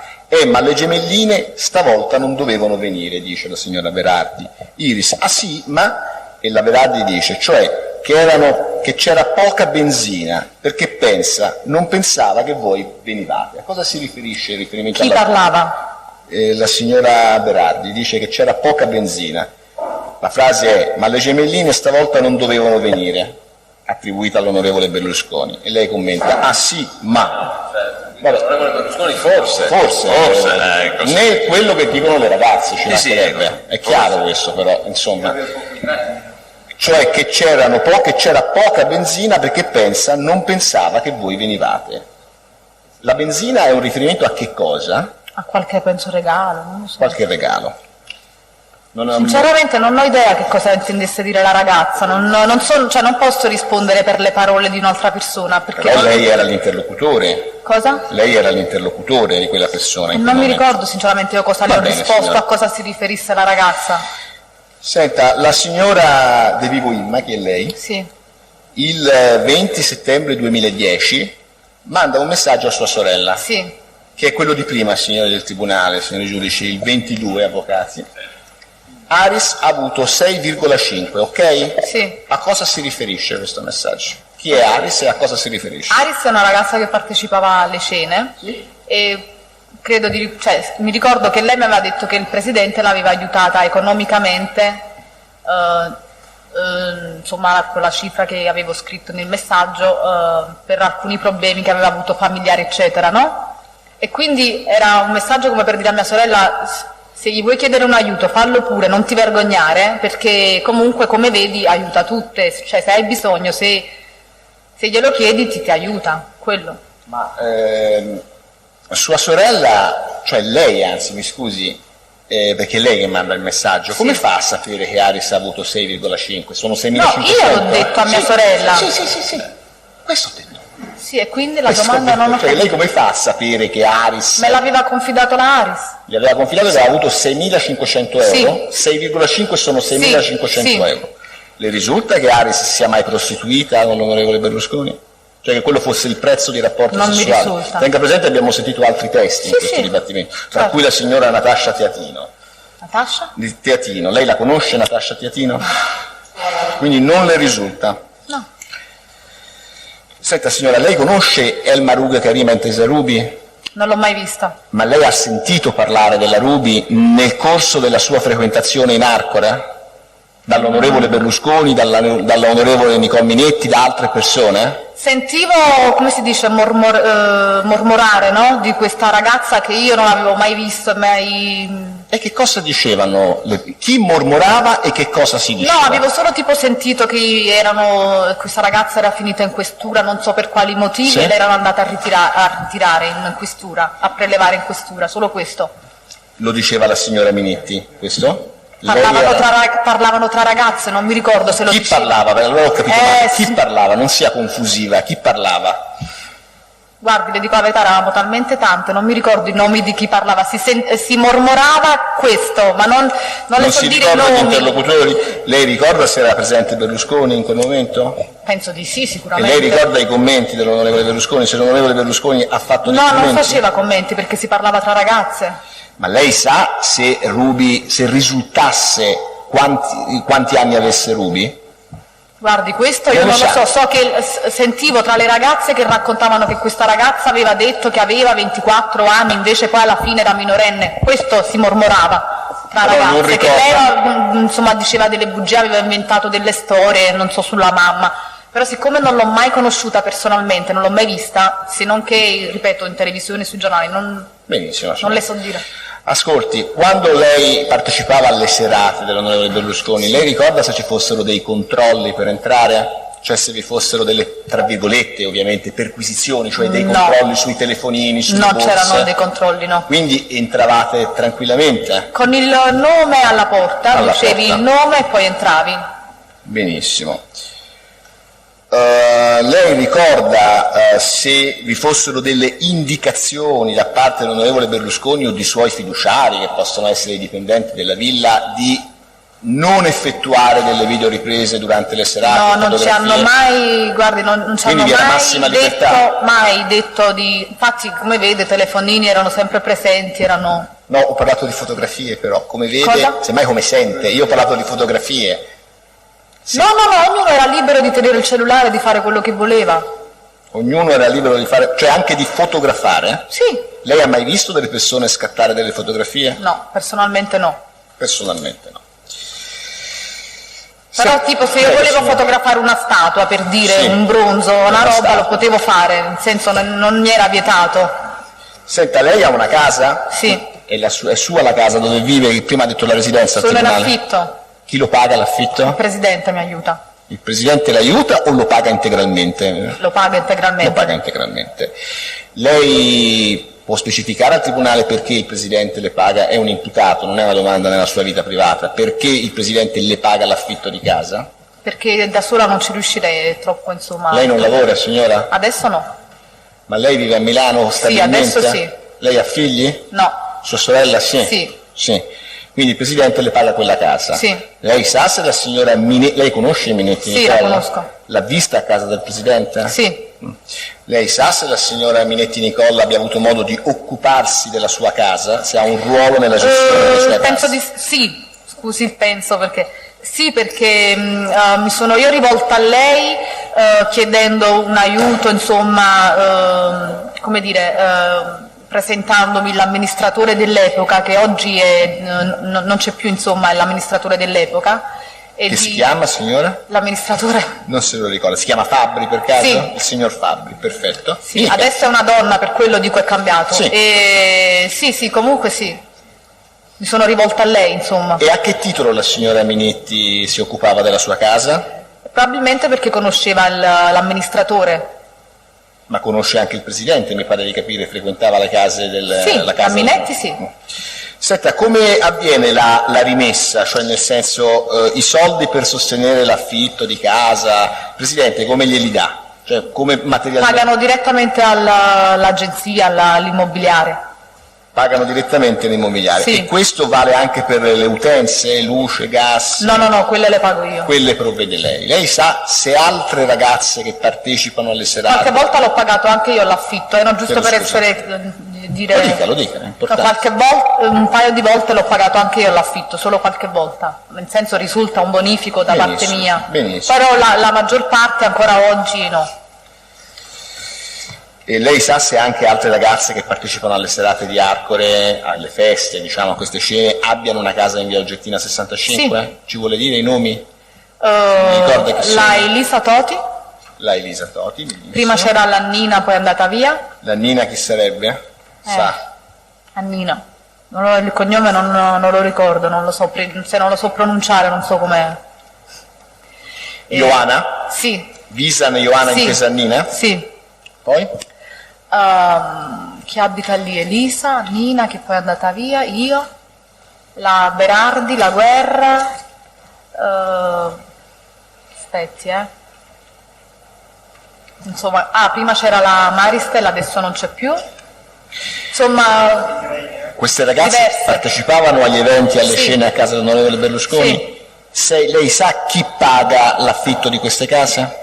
[SPEAKER 4] ma le gemelline stavolta non dovevano venire, dice la signora Berardi. Iris, ah sì, ma... E la Berardi dice, cioè che c'era poca benzina, perché non pensava che voi venivate. A cosa si riferisce il riferimento?
[SPEAKER 2] Chi parlava?
[SPEAKER 4] La signora Berardi dice che c'era poca benzina. La frase è, ma le gemelline stavolta non dovevano venire, attribuita all'onorevole Berlusconi. E lei commenta, ah sì, ma...
[SPEAKER 5] L'onorevole Berlusconi forse,
[SPEAKER 4] né quello che dicono le ragazze, ci mancherebbe.
[SPEAKER 5] ecco,
[SPEAKER 4] È chiaro questo però, insomma. Cioè che c'era poca benzina perché non pensava che voi venivate. La benzina è un riferimento a che cosa?
[SPEAKER 2] A qualche, penso, regalo, non lo so.
[SPEAKER 4] Qualche regalo.
[SPEAKER 2] Sinceramente non ho idea che cosa intendesse dire la ragazza, non posso rispondere per le parole di un'altra persona. Perché
[SPEAKER 4] però lei era l'interlocutore.
[SPEAKER 2] Cosa?
[SPEAKER 4] Lei era l'interlocutore di quella persona.
[SPEAKER 2] Non mi ricordo sinceramente io cosa le ho risposto, signora. A cosa si riferisse la ragazza.
[SPEAKER 4] Senta, la signora De Vivo Imma, che è lei,
[SPEAKER 2] sì.
[SPEAKER 4] Il 20 settembre 2010 manda un messaggio a sua sorella,
[SPEAKER 2] sì.
[SPEAKER 4] Che è quello di prima, signori del Tribunale, signori giudici, il 22 avvocati. Aris ha avuto 6,5, ok?
[SPEAKER 2] Sì.
[SPEAKER 4] A cosa si riferisce questo messaggio? Chi è Aris e a cosa si riferisce?
[SPEAKER 2] Aris è una ragazza che partecipava alle cene, sì. E credo mi ricordo che lei mi aveva detto che il presidente l'aveva aiutata economicamente, insomma quella cifra che avevo scritto nel messaggio, per alcuni problemi che aveva avuto familiari eccetera, no? E quindi era un messaggio come per dire a mia sorella, se gli vuoi chiedere un aiuto fallo pure, non ti vergognare, perché comunque come vedi aiuta tutte, cioè se hai bisogno, se glielo chiedi ti aiuta, quello.
[SPEAKER 4] Ma sua sorella, cioè lei anzi, mi scusi, perché è lei che manda il messaggio, come fa a sapere che Aris ha avuto 6,5? Sono 6.500?
[SPEAKER 2] No, io l'ho detto a mia sorella.
[SPEAKER 4] Sì, questo ho detto.
[SPEAKER 2] Sì, e quindi la domanda non ho
[SPEAKER 4] capito. Cioè lei come fa a sapere che Aris...
[SPEAKER 2] Me l'aveva confidato la Aris.
[SPEAKER 4] Gli aveva confidato che aveva avuto 6.500 euro?
[SPEAKER 2] Sì.
[SPEAKER 4] 6,5 sono 6.500 euro. Le risulta che Aris sia mai prostituita con l'onorevole Berlusconi? Cioè che quello fosse il prezzo di rapporto
[SPEAKER 2] non
[SPEAKER 4] sessuale?
[SPEAKER 2] Mi risulta.
[SPEAKER 4] Tenga presente, abbiamo sentito altri testi in questo dibattimento, tra cui la signora Natascia Teatino.
[SPEAKER 2] Natascia?
[SPEAKER 4] Di Teatino. Lei la conosce, Natascia Teatino? Quindi non le risulta?
[SPEAKER 2] No.
[SPEAKER 4] Senta signora, lei conosce Elma Ruga Karima Intesa Rubi?
[SPEAKER 2] Non l'ho mai vista.
[SPEAKER 4] Ma lei ha sentito parlare della Rubi nel corso della sua frequentazione in Arcora? Dall'onorevole Berlusconi, dall'onorevole Nicole Minetti, da altre persone?
[SPEAKER 2] Sentivo, come si dice, mormorare, no? Di questa ragazza che io non avevo mai visto, mai...
[SPEAKER 4] E che cosa dicevano? Chi mormorava e che cosa si diceva?
[SPEAKER 2] No, avevo solo tipo sentito che questa ragazza era finita in questura, non so per quali motivi, sì? E l'erano andata a ritirare in questura, a prelevare in questura, solo questo.
[SPEAKER 4] Lo diceva la signora Minetti, questo?
[SPEAKER 2] Parlavano tra ragazze, non mi ricordo se lo diceva.
[SPEAKER 4] Chi parlava? Allora ho capito, chi parlava? Non sia confusiva, chi parlava?
[SPEAKER 2] Guardi, le dico la verità, eravamo talmente tante, non mi ricordo i nomi di chi parlava, si mormorava questo, ma non le so dire i nomi. Non si ricorda gli
[SPEAKER 4] interlocutori? Lei ricorda se era presente Berlusconi in quel momento?
[SPEAKER 2] Penso di sì, sicuramente.
[SPEAKER 4] E lei ricorda i commenti dell'onorevole Berlusconi? Se l'onorevole Berlusconi ha fatto dei commenti?
[SPEAKER 2] No, non faceva commenti perché si parlava tra ragazze.
[SPEAKER 4] Ma lei sa se risultasse quanti anni avesse Rubi?
[SPEAKER 2] Guardi, questo io non lo so che sentivo tra le ragazze che raccontavano che questa ragazza aveva detto che aveva 24 anni, invece poi alla fine era minorenne, questo si mormorava. tra
[SPEAKER 4] Però non
[SPEAKER 2] ragazze, che
[SPEAKER 4] ricorda.
[SPEAKER 2] lei insomma diceva delle bugie, aveva inventato delle storie, non so, sulla mamma. Però siccome non l'ho mai conosciuta personalmente, non l'ho mai vista, se non che, ripeto, in televisione, sui giornali, non
[SPEAKER 4] Benissimo.
[SPEAKER 2] le so dire.
[SPEAKER 4] Ascolti, quando lei partecipava alle serate dell'onorevole Berlusconi, lei ricorda se ci fossero dei controlli per entrare? Cioè se vi fossero delle, tra virgolette ovviamente, perquisizioni, cioè dei
[SPEAKER 2] No.
[SPEAKER 4] controlli sui telefonini, sulle
[SPEAKER 2] No,
[SPEAKER 4] borse?
[SPEAKER 2] c'erano dei controlli, no.
[SPEAKER 4] Quindi entravate tranquillamente?
[SPEAKER 2] Con il nome alla porta,
[SPEAKER 4] Alla
[SPEAKER 2] dicevi
[SPEAKER 4] porta.
[SPEAKER 2] il nome e poi entravi.
[SPEAKER 4] Benissimo. Lei ricorda se vi fossero delle indicazioni da parte dell'onorevole Berlusconi o di suoi fiduciari, che possono essere i dipendenti della villa, di non effettuare delle videoriprese durante le serate?
[SPEAKER 2] No, non ci
[SPEAKER 4] fotografie?
[SPEAKER 2] hanno mai, guardi, non ci
[SPEAKER 4] Quindi
[SPEAKER 2] hanno
[SPEAKER 4] vi era massima libertà?
[SPEAKER 2] mai detto di, infatti come vede i telefonini erano sempre presenti, erano...
[SPEAKER 4] No, ho parlato di fotografie però, come vede,
[SPEAKER 2] Cosa?
[SPEAKER 4] semmai come sente, io ho parlato di fotografie. Sì.
[SPEAKER 2] No, ognuno era libero di tenere il cellulare, di fare quello che voleva.
[SPEAKER 4] Ognuno era libero di fare, cioè anche di fotografare?
[SPEAKER 2] Sì,
[SPEAKER 4] Lei ha mai visto delle persone scattare delle fotografie?
[SPEAKER 2] no, personalmente no.
[SPEAKER 4] Personalmente no.
[SPEAKER 2] Però tipo se io
[SPEAKER 4] Prego,
[SPEAKER 2] volevo
[SPEAKER 4] signora.
[SPEAKER 2] fotografare una statua, per dire,
[SPEAKER 4] Sì.
[SPEAKER 2] un bronzo, una
[SPEAKER 4] Una
[SPEAKER 2] roba,
[SPEAKER 4] statua.
[SPEAKER 2] lo potevo fare, nel senso non mi era vietato.
[SPEAKER 4] Senta, lei ha una casa?
[SPEAKER 2] Sì,
[SPEAKER 4] È sua la casa dove vive, prima ha detto la residenza al
[SPEAKER 2] sono in
[SPEAKER 4] tribunale?
[SPEAKER 2] affitto,
[SPEAKER 4] Chi lo paga
[SPEAKER 2] il
[SPEAKER 4] l'affitto?
[SPEAKER 2] presidente mi aiuta,
[SPEAKER 4] Il presidente l'aiuta o lo paga integralmente?
[SPEAKER 2] lo paga integralmente.
[SPEAKER 4] Lo paga integralmente. Lei può specificare al tribunale perché il presidente le paga? È un imputato, non è una domanda nella sua vita privata. Perché il presidente le paga l'affitto di casa?
[SPEAKER 2] Perché da sola non ci riuscirei, è troppo insomma.
[SPEAKER 4] Lei non lavora, signora?
[SPEAKER 2] Adesso no,
[SPEAKER 4] Ma lei vive a Milano stabilmente?
[SPEAKER 2] adesso sì.
[SPEAKER 4] Lei ha figli?
[SPEAKER 2] no,
[SPEAKER 4] Sua sorella sì?
[SPEAKER 2] Sì.
[SPEAKER 4] Sì. Quindi il presidente le paga quella casa?
[SPEAKER 2] Sì.
[SPEAKER 4] Lei sa se la signora Minetti, lei conosce Minetti
[SPEAKER 2] Sì,
[SPEAKER 4] Nicola?
[SPEAKER 2] la conosco.
[SPEAKER 4] L'ha vista a casa del presidente?
[SPEAKER 2] sì,
[SPEAKER 4] Lei sa se la signora Minetti Nicola abbia avuto modo di occuparsi della sua casa, se ha un ruolo nella gestione delle sue
[SPEAKER 2] penso
[SPEAKER 4] case?
[SPEAKER 2] di sì, scusi il penso perché sì, perché mi sono io rivolta a lei chiedendo un aiuto, insomma, come dire, presentandomi l'amministratore dell'epoca, che oggi non c'è più, insomma, è l'amministratore dell'epoca. E
[SPEAKER 4] Che si chiama, signora?
[SPEAKER 2] L'amministratore,
[SPEAKER 4] Non se lo ricorda. Si chiama Fabbri per caso?
[SPEAKER 2] Sì.
[SPEAKER 4] Il signor Fabbri, perfetto.
[SPEAKER 2] sì,
[SPEAKER 4] Dica.
[SPEAKER 2] adesso è una donna, per quello dico è cambiato.
[SPEAKER 4] Sì.
[SPEAKER 2] E, sì, comunque sì, mi sono rivolta a lei, insomma.
[SPEAKER 4] E a che titolo la signora Minetti si occupava della sua casa?
[SPEAKER 2] Probabilmente perché conosceva l'amministratore.
[SPEAKER 4] Ma conosce anche il presidente, mi pare di capire, frequentava le case del...
[SPEAKER 2] Sì,
[SPEAKER 4] la casa
[SPEAKER 2] a Minetti sì.
[SPEAKER 4] Senta, come avviene la rimessa? Cioè nel senso, i soldi per sostenere l'affitto di casa, il presidente come glieli dà? Cioè come materialmente...
[SPEAKER 2] Pagano direttamente all'agenzia, all'immobiliare.
[SPEAKER 4] Pagano direttamente l'immobiliare.
[SPEAKER 2] Sì.
[SPEAKER 4] E questo vale anche per le utenze, luce, gas?
[SPEAKER 2] No, quelle le pago io.
[SPEAKER 4] Quelle provvede lei. Lei sa se altre ragazze che partecipano alle serate...
[SPEAKER 2] Qualche volta l'ho pagato anche io l'affitto, no, giusto
[SPEAKER 4] Chiedo
[SPEAKER 2] per
[SPEAKER 4] scusa.
[SPEAKER 2] essere, dire...
[SPEAKER 4] Lo dica, è
[SPEAKER 2] No,
[SPEAKER 4] importante.
[SPEAKER 2] qualche volta, un paio di volte l'ho pagato anche io l'affitto, solo qualche volta, nel senso risulta un bonifico da parte
[SPEAKER 4] Benissimo,
[SPEAKER 2] mia.
[SPEAKER 4] benissimo.
[SPEAKER 2] Però la maggior parte ancora oggi no.
[SPEAKER 4] E lei sa se anche altre ragazze che partecipano alle serate di Arcore, alle feste, diciamo, a queste scene, abbiano una casa in via Oggettina 65? Ci vuole dire i nomi? ricorda che
[SPEAKER 2] La
[SPEAKER 4] sono?
[SPEAKER 2] Elisa Toti,
[SPEAKER 4] La Elisa Toti, benissimo.
[SPEAKER 2] prima c'era l'Annina, poi è andata via.
[SPEAKER 4] La Nina chi sarebbe? Sa.
[SPEAKER 2] Annina. Il cognome non lo ricordo, non lo so, se non lo so pronunciare non so com'è.
[SPEAKER 4] Ioana?
[SPEAKER 2] Sì,
[SPEAKER 4] Visan Ioana
[SPEAKER 2] sì,
[SPEAKER 4] in Pesannina?
[SPEAKER 2] sì.
[SPEAKER 4] Poi?
[SPEAKER 2] Chi abita lì? Elisa, Nina che poi è andata via, io, la Berardi, la Guerra, aspetti, insomma, prima c'era la Maristel, adesso non c'è più, insomma,
[SPEAKER 4] Queste ragazze
[SPEAKER 2] diverse.
[SPEAKER 4] partecipavano agli eventi, alle
[SPEAKER 2] Sì.
[SPEAKER 4] scene a casa dell'onorevole Berlusconi?
[SPEAKER 2] Sì.
[SPEAKER 4] Lei sa chi paga l'affitto di queste case?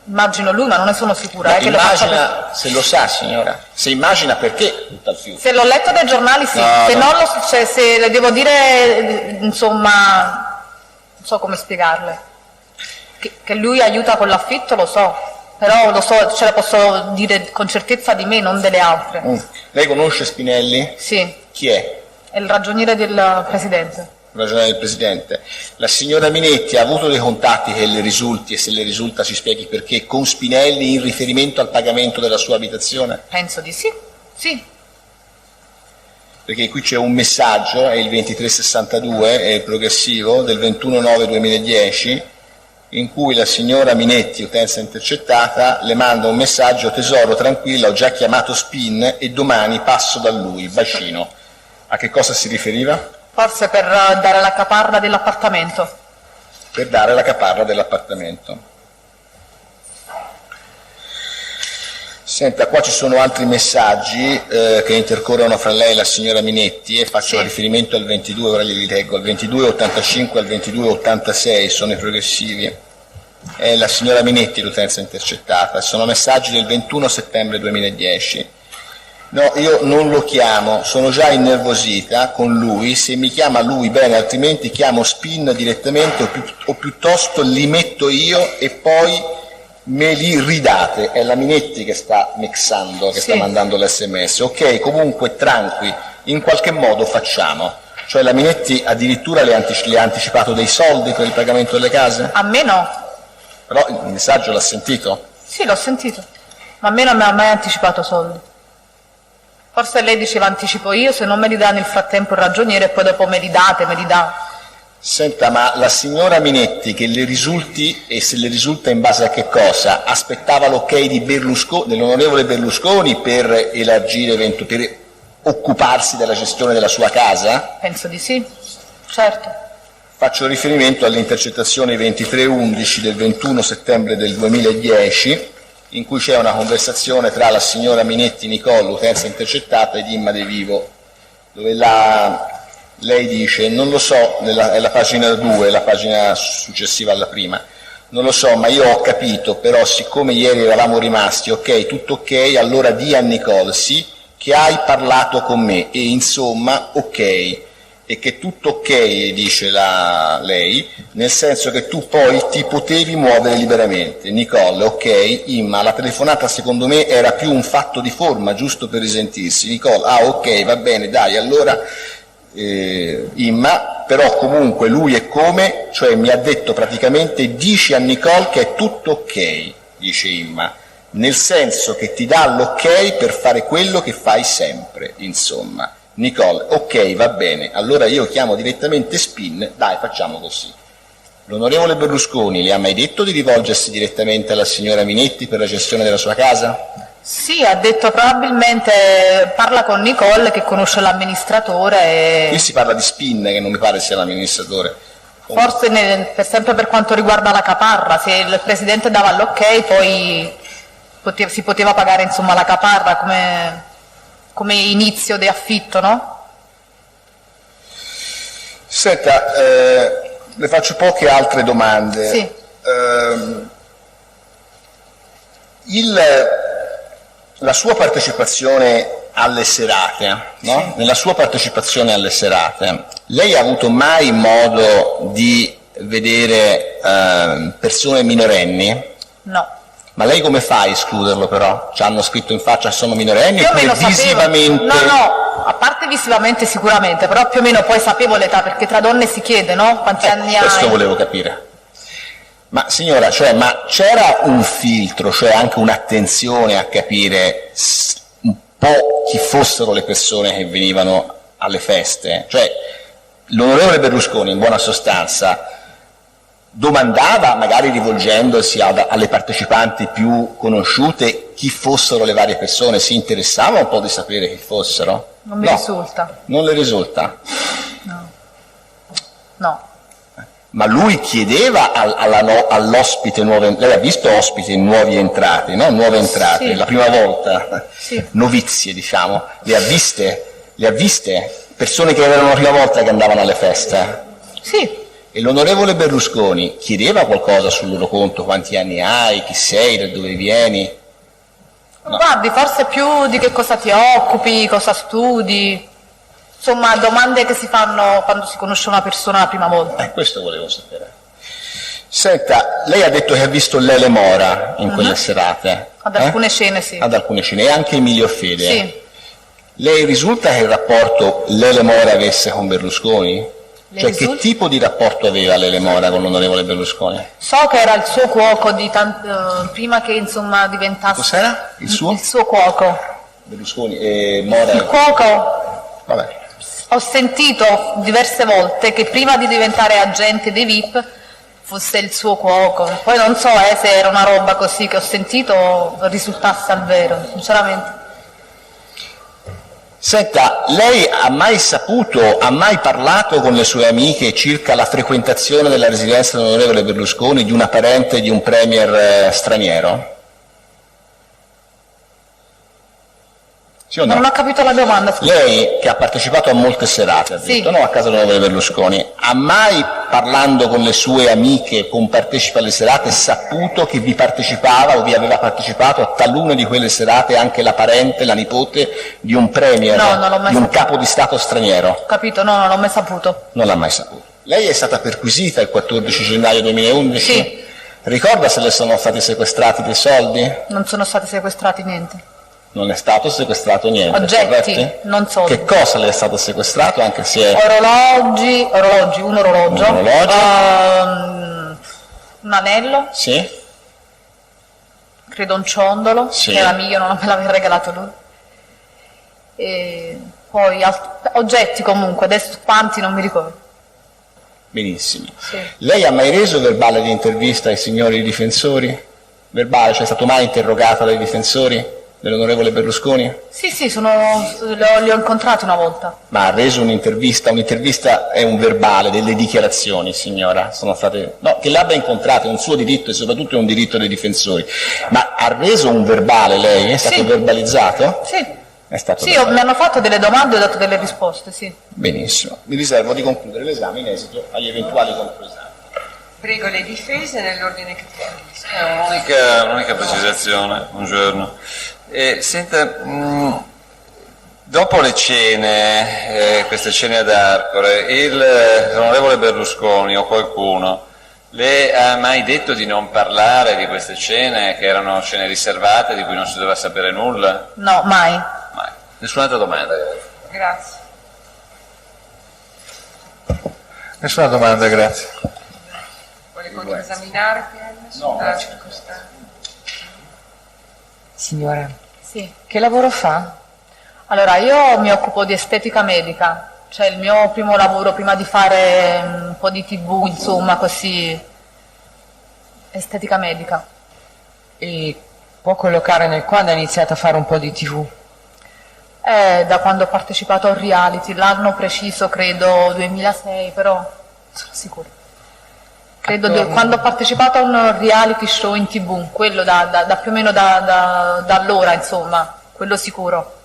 [SPEAKER 2] immagino lui, ma non ne sono sicura. Che lo faccia
[SPEAKER 4] Immagina, se lo sa signora, se immagina perché butta il fiume.
[SPEAKER 2] Se l'ho letto dai giornali sì,
[SPEAKER 4] No,
[SPEAKER 2] se
[SPEAKER 4] no.
[SPEAKER 2] non lo se le devo dire, insomma, non so come spiegarle. Che lui aiuta con l'affitto lo so, però lo so, ce la posso dire con certezza di me, non delle altre.
[SPEAKER 4] Lei conosce Spinelli?
[SPEAKER 2] Sì,
[SPEAKER 4] Chi è?
[SPEAKER 2] È il ragioniere del Presidente.
[SPEAKER 4] Ragione del Presidente. La signora Minetti ha avuto dei contatti che le risulti, e se le risulta ci spieghi perché, con Spinelli in riferimento al pagamento della sua abitazione?
[SPEAKER 2] Penso di sì. Sì.
[SPEAKER 4] Perché qui c'è un messaggio, è il 2362, è il progressivo, del 21/9/2010, in cui la signora Minetti, utenza intercettata, le manda un messaggio: tesoro, tranquilla, ho già chiamato Spin e domani passo da lui, bacino. A che cosa si riferiva?
[SPEAKER 2] Forse per dare la caparra dell'appartamento.
[SPEAKER 4] Per dare la caparra dell'appartamento. Senta, qua ci sono altri messaggi che intercorrono fra lei e la signora Minetti, e faccio
[SPEAKER 2] Sì.
[SPEAKER 4] riferimento al 22, ora glieli leggo, al 2285 al 2286, sono i progressivi. È la signora Minetti l'utenza intercettata, sono messaggi del 21 settembre 2010. No, io non lo chiamo, sono già innervosita con lui, se mi chiama lui bene, altrimenti chiamo Spin direttamente o piuttosto li metto io e poi me li ridate. È la Minetti che sta mixando, che
[SPEAKER 2] Sì.
[SPEAKER 4] sta mandando l'SMS. Ok, comunque tranqui, in qualche modo facciamo. Cioè la Minetti addirittura le ha anticipato dei soldi per il pagamento delle case?
[SPEAKER 2] A me no.
[SPEAKER 4] Però il messaggio l'ha sentito?
[SPEAKER 2] Sì, l'ho sentito. Ma a me non mi ha mai anticipato soldi. Forse lei diceva anticipo io, se non me li dà nel frattempo il ragioniere e poi dopo me li dà.
[SPEAKER 4] Senta, ma la signora Minetti, che le risulti, e se le risulta in base a che cosa, aspettava l'ok di dell'onorevole Berlusconi per elargire, per occuparsi della gestione della sua casa?
[SPEAKER 2] Penso di sì. Certo.
[SPEAKER 4] Faccio riferimento alle intercettazioni 2311 del 21 settembre del 2010, in cui c'è una conversazione tra la signora Minetti Nicole, utenza intercettata, ed Imma De Vivo, dove lei dice: non lo so, è la pagina 2, la pagina successiva alla prima, non lo so, ma io ho capito, però siccome ieri eravamo rimasti, ok, tutto ok, allora di a Nicole, sì, che hai parlato con me, e insomma, ok, e che tutto ok, dice lei, nel senso che tu poi ti potevi muovere liberamente. Nicole, ok, Imma, la telefonata secondo me era più un fatto di forma, giusto per risentirsi. Nicole, ah ok, va bene, dai, allora Imma, però comunque lui è come, cioè mi ha detto praticamente: dici a Nicole che è tutto ok, dice Imma, nel senso che ti dà l'ok per fare quello che fai sempre, insomma. Nicole, ok, va bene, allora io chiamo direttamente Spin, dai, facciamo così. L'onorevole Berlusconi le ha mai detto di rivolgersi direttamente alla signora Minetti per la gestione della sua casa?
[SPEAKER 2] Sì, ha detto probabilmente parla con Nicole che conosce l'amministratore
[SPEAKER 4] Qui
[SPEAKER 2] e
[SPEAKER 4] si parla di Spin, che non mi pare sia l'amministratore.
[SPEAKER 2] forse sempre per quanto riguarda la caparra, se il Presidente dava l'ok poi si poteva pagare insomma la caparra come inizio di affitto, no?
[SPEAKER 4] Senta, le faccio poche altre domande.
[SPEAKER 2] Sì.
[SPEAKER 4] La sua partecipazione alle serate, no?
[SPEAKER 2] Sì.
[SPEAKER 4] Nella sua partecipazione alle serate, lei ha avuto mai modo di vedere persone minorenni?
[SPEAKER 2] No.
[SPEAKER 4] Ma lei come fa a escluderlo però? Ci hanno scritto in faccia sono minorenni
[SPEAKER 2] Più o meno
[SPEAKER 4] oppure
[SPEAKER 2] sapevo.
[SPEAKER 4] visivamente?
[SPEAKER 2] No, a parte visivamente sicuramente, però più o meno poi sapevo l'età, perché tra donne si chiede, no? Quanti anni hai?
[SPEAKER 4] Questo volevo capire. Ma signora, cioè, ma c'era un filtro, cioè anche un'attenzione a capire un po' chi fossero le persone che venivano alle feste? Cioè, l'onorevole Berlusconi, in buona sostanza, domandava, magari rivolgendosi alle partecipanti più conosciute, chi fossero le varie persone, si interessava un po' di sapere chi fossero?
[SPEAKER 2] Non mi
[SPEAKER 4] No.
[SPEAKER 2] risulta.
[SPEAKER 4] Non le risulta?
[SPEAKER 2] No.
[SPEAKER 4] Ma lui chiedeva all'ospite nuove, lei ha visto ospiti nuovi entrati, no? Nuove entrate,
[SPEAKER 2] Sì.
[SPEAKER 4] la prima volta,
[SPEAKER 2] Sì.
[SPEAKER 4] novizie diciamo, le ha viste? Persone che erano la prima volta che andavano alle feste?
[SPEAKER 2] Sì.
[SPEAKER 4] E l'onorevole Berlusconi chiedeva qualcosa sul loro conto, quanti anni hai, chi sei, da dove vieni? No.
[SPEAKER 2] Guardi, forse più di che cosa ti occupi, cosa studi, insomma domande che si fanno quando si conosce una persona la prima volta.
[SPEAKER 4] Questo volevo sapere. Senta, lei ha detto che ha visto Lele Mora in quelle serate.
[SPEAKER 2] Ad alcune scene sì.
[SPEAKER 4] Ad alcune scene, e anche Emilio Fede.
[SPEAKER 2] Sì.
[SPEAKER 4] Lei risulta che il rapporto Lele Mora avesse con Berlusconi? Cioè, che
[SPEAKER 2] risulta?
[SPEAKER 4] tipo di rapporto aveva Lele Mora con l'onorevole Berlusconi?
[SPEAKER 2] So che era il suo cuoco prima che insomma diventasse...
[SPEAKER 4] Cos'era? Il suo?
[SPEAKER 2] Il suo cuoco.
[SPEAKER 4] Berlusconi e Mora?
[SPEAKER 2] Il cuoco,
[SPEAKER 4] Vabbè.
[SPEAKER 2] ho sentito diverse volte che prima di diventare agente dei VIP fosse il suo cuoco. Poi non so se era una roba così che ho sentito risultasse al vero, sinceramente.
[SPEAKER 4] Senta, lei ha mai parlato con le sue amiche circa la frequentazione della residenza dell'onorevole Berlusconi di una parente di un premier straniero? Sì o no?
[SPEAKER 2] Non ho capito la domanda, scusa.
[SPEAKER 4] Lei, che ha partecipato a molte serate, ha
[SPEAKER 2] Sì.
[SPEAKER 4] detto, no, a casa dell'onorevole Berlusconi, ha mai, parlando con le sue amiche, compartecipa alle serate, saputo che vi partecipava o vi aveva partecipato a talune di quelle serate anche la parente, la nipote di un premier,
[SPEAKER 2] No, non l'ho mai
[SPEAKER 4] di un
[SPEAKER 2] saputo.
[SPEAKER 4] capo di Stato straniero?
[SPEAKER 2] Capito? No, non l'ho mai saputo.
[SPEAKER 4] Non l'ha mai saputo. Lei è stata perquisita il 14 gennaio 2011?
[SPEAKER 2] Sì.
[SPEAKER 4] Ricorda se le sono stati sequestrati dei soldi?
[SPEAKER 2] Non sono stati sequestrati niente.
[SPEAKER 4] Non è stato sequestrato niente,
[SPEAKER 2] Oggetti,
[SPEAKER 4] corretto?
[SPEAKER 2] non soldi.
[SPEAKER 4] Che cosa le è stato sequestrato, anche se è...
[SPEAKER 2] Un orologio,
[SPEAKER 4] Un orologio.
[SPEAKER 2] un anello,
[SPEAKER 4] Sì?
[SPEAKER 2] credo un ciondolo,
[SPEAKER 4] Sì.
[SPEAKER 2] che era mio, non me l'aveva regalato lui. E poi oggetti comunque, adesso quanti non mi ricordo.
[SPEAKER 4] Benissimo.
[SPEAKER 2] Sì.
[SPEAKER 4] Lei ha mai reso verbale di intervista ai signori difensori? Verbale, cioè è stato mai interrogato dai difensori dell'onorevole Berlusconi?
[SPEAKER 2] Sì, li ho incontrati una volta.
[SPEAKER 4] Ma ha reso un'intervista? Un'intervista è un verbale, delle dichiarazioni, signora, sono state... No, che l'abbia incontrato è un suo diritto e soprattutto è un diritto dei difensori. Ma ha reso un verbale lei? È stato
[SPEAKER 2] Sì.
[SPEAKER 4] verbalizzato?
[SPEAKER 2] Sì,
[SPEAKER 4] È stato
[SPEAKER 2] sì,
[SPEAKER 4] verbalizzato.
[SPEAKER 2] mi hanno fatto delle domande e ho dato delle risposte, sì.
[SPEAKER 4] Benissimo. Mi riservo di concludere l'esame in esito agli eventuali controesami.
[SPEAKER 3] Prego le difese nell'ordine che trovi.
[SPEAKER 5] Un'unica precisazione, buongiorno. Senta, dopo le cene, queste cene ad Arcore, l'onorevole Berlusconi o qualcuno le ha mai detto di non parlare di queste cene, che erano cene riservate, di cui non si doveva sapere nulla?
[SPEAKER 2] No, mai.
[SPEAKER 5] Mai. Nessun'altra domanda?
[SPEAKER 3] Grazie.
[SPEAKER 6] Nessuna domanda, grazie.
[SPEAKER 3] Vuole controesaminarti sulla circostanza?
[SPEAKER 1] Signora,
[SPEAKER 2] Sì.
[SPEAKER 1] che lavoro fa?
[SPEAKER 2] Allora, io mi occupo di estetica medica, cioè il mio primo lavoro prima di fare un po' di TV, insomma, così, estetica medica.
[SPEAKER 1] E può collocare nel quando ha iniziato a fare un po' di TV?
[SPEAKER 2] Da quando ho partecipato al reality, l'anno preciso credo 2006, però non sono sicura. Credo
[SPEAKER 1] Attorno.
[SPEAKER 2] quando ho partecipato a un reality show in TV, quello da più o meno da allora, insomma, quello sicuro.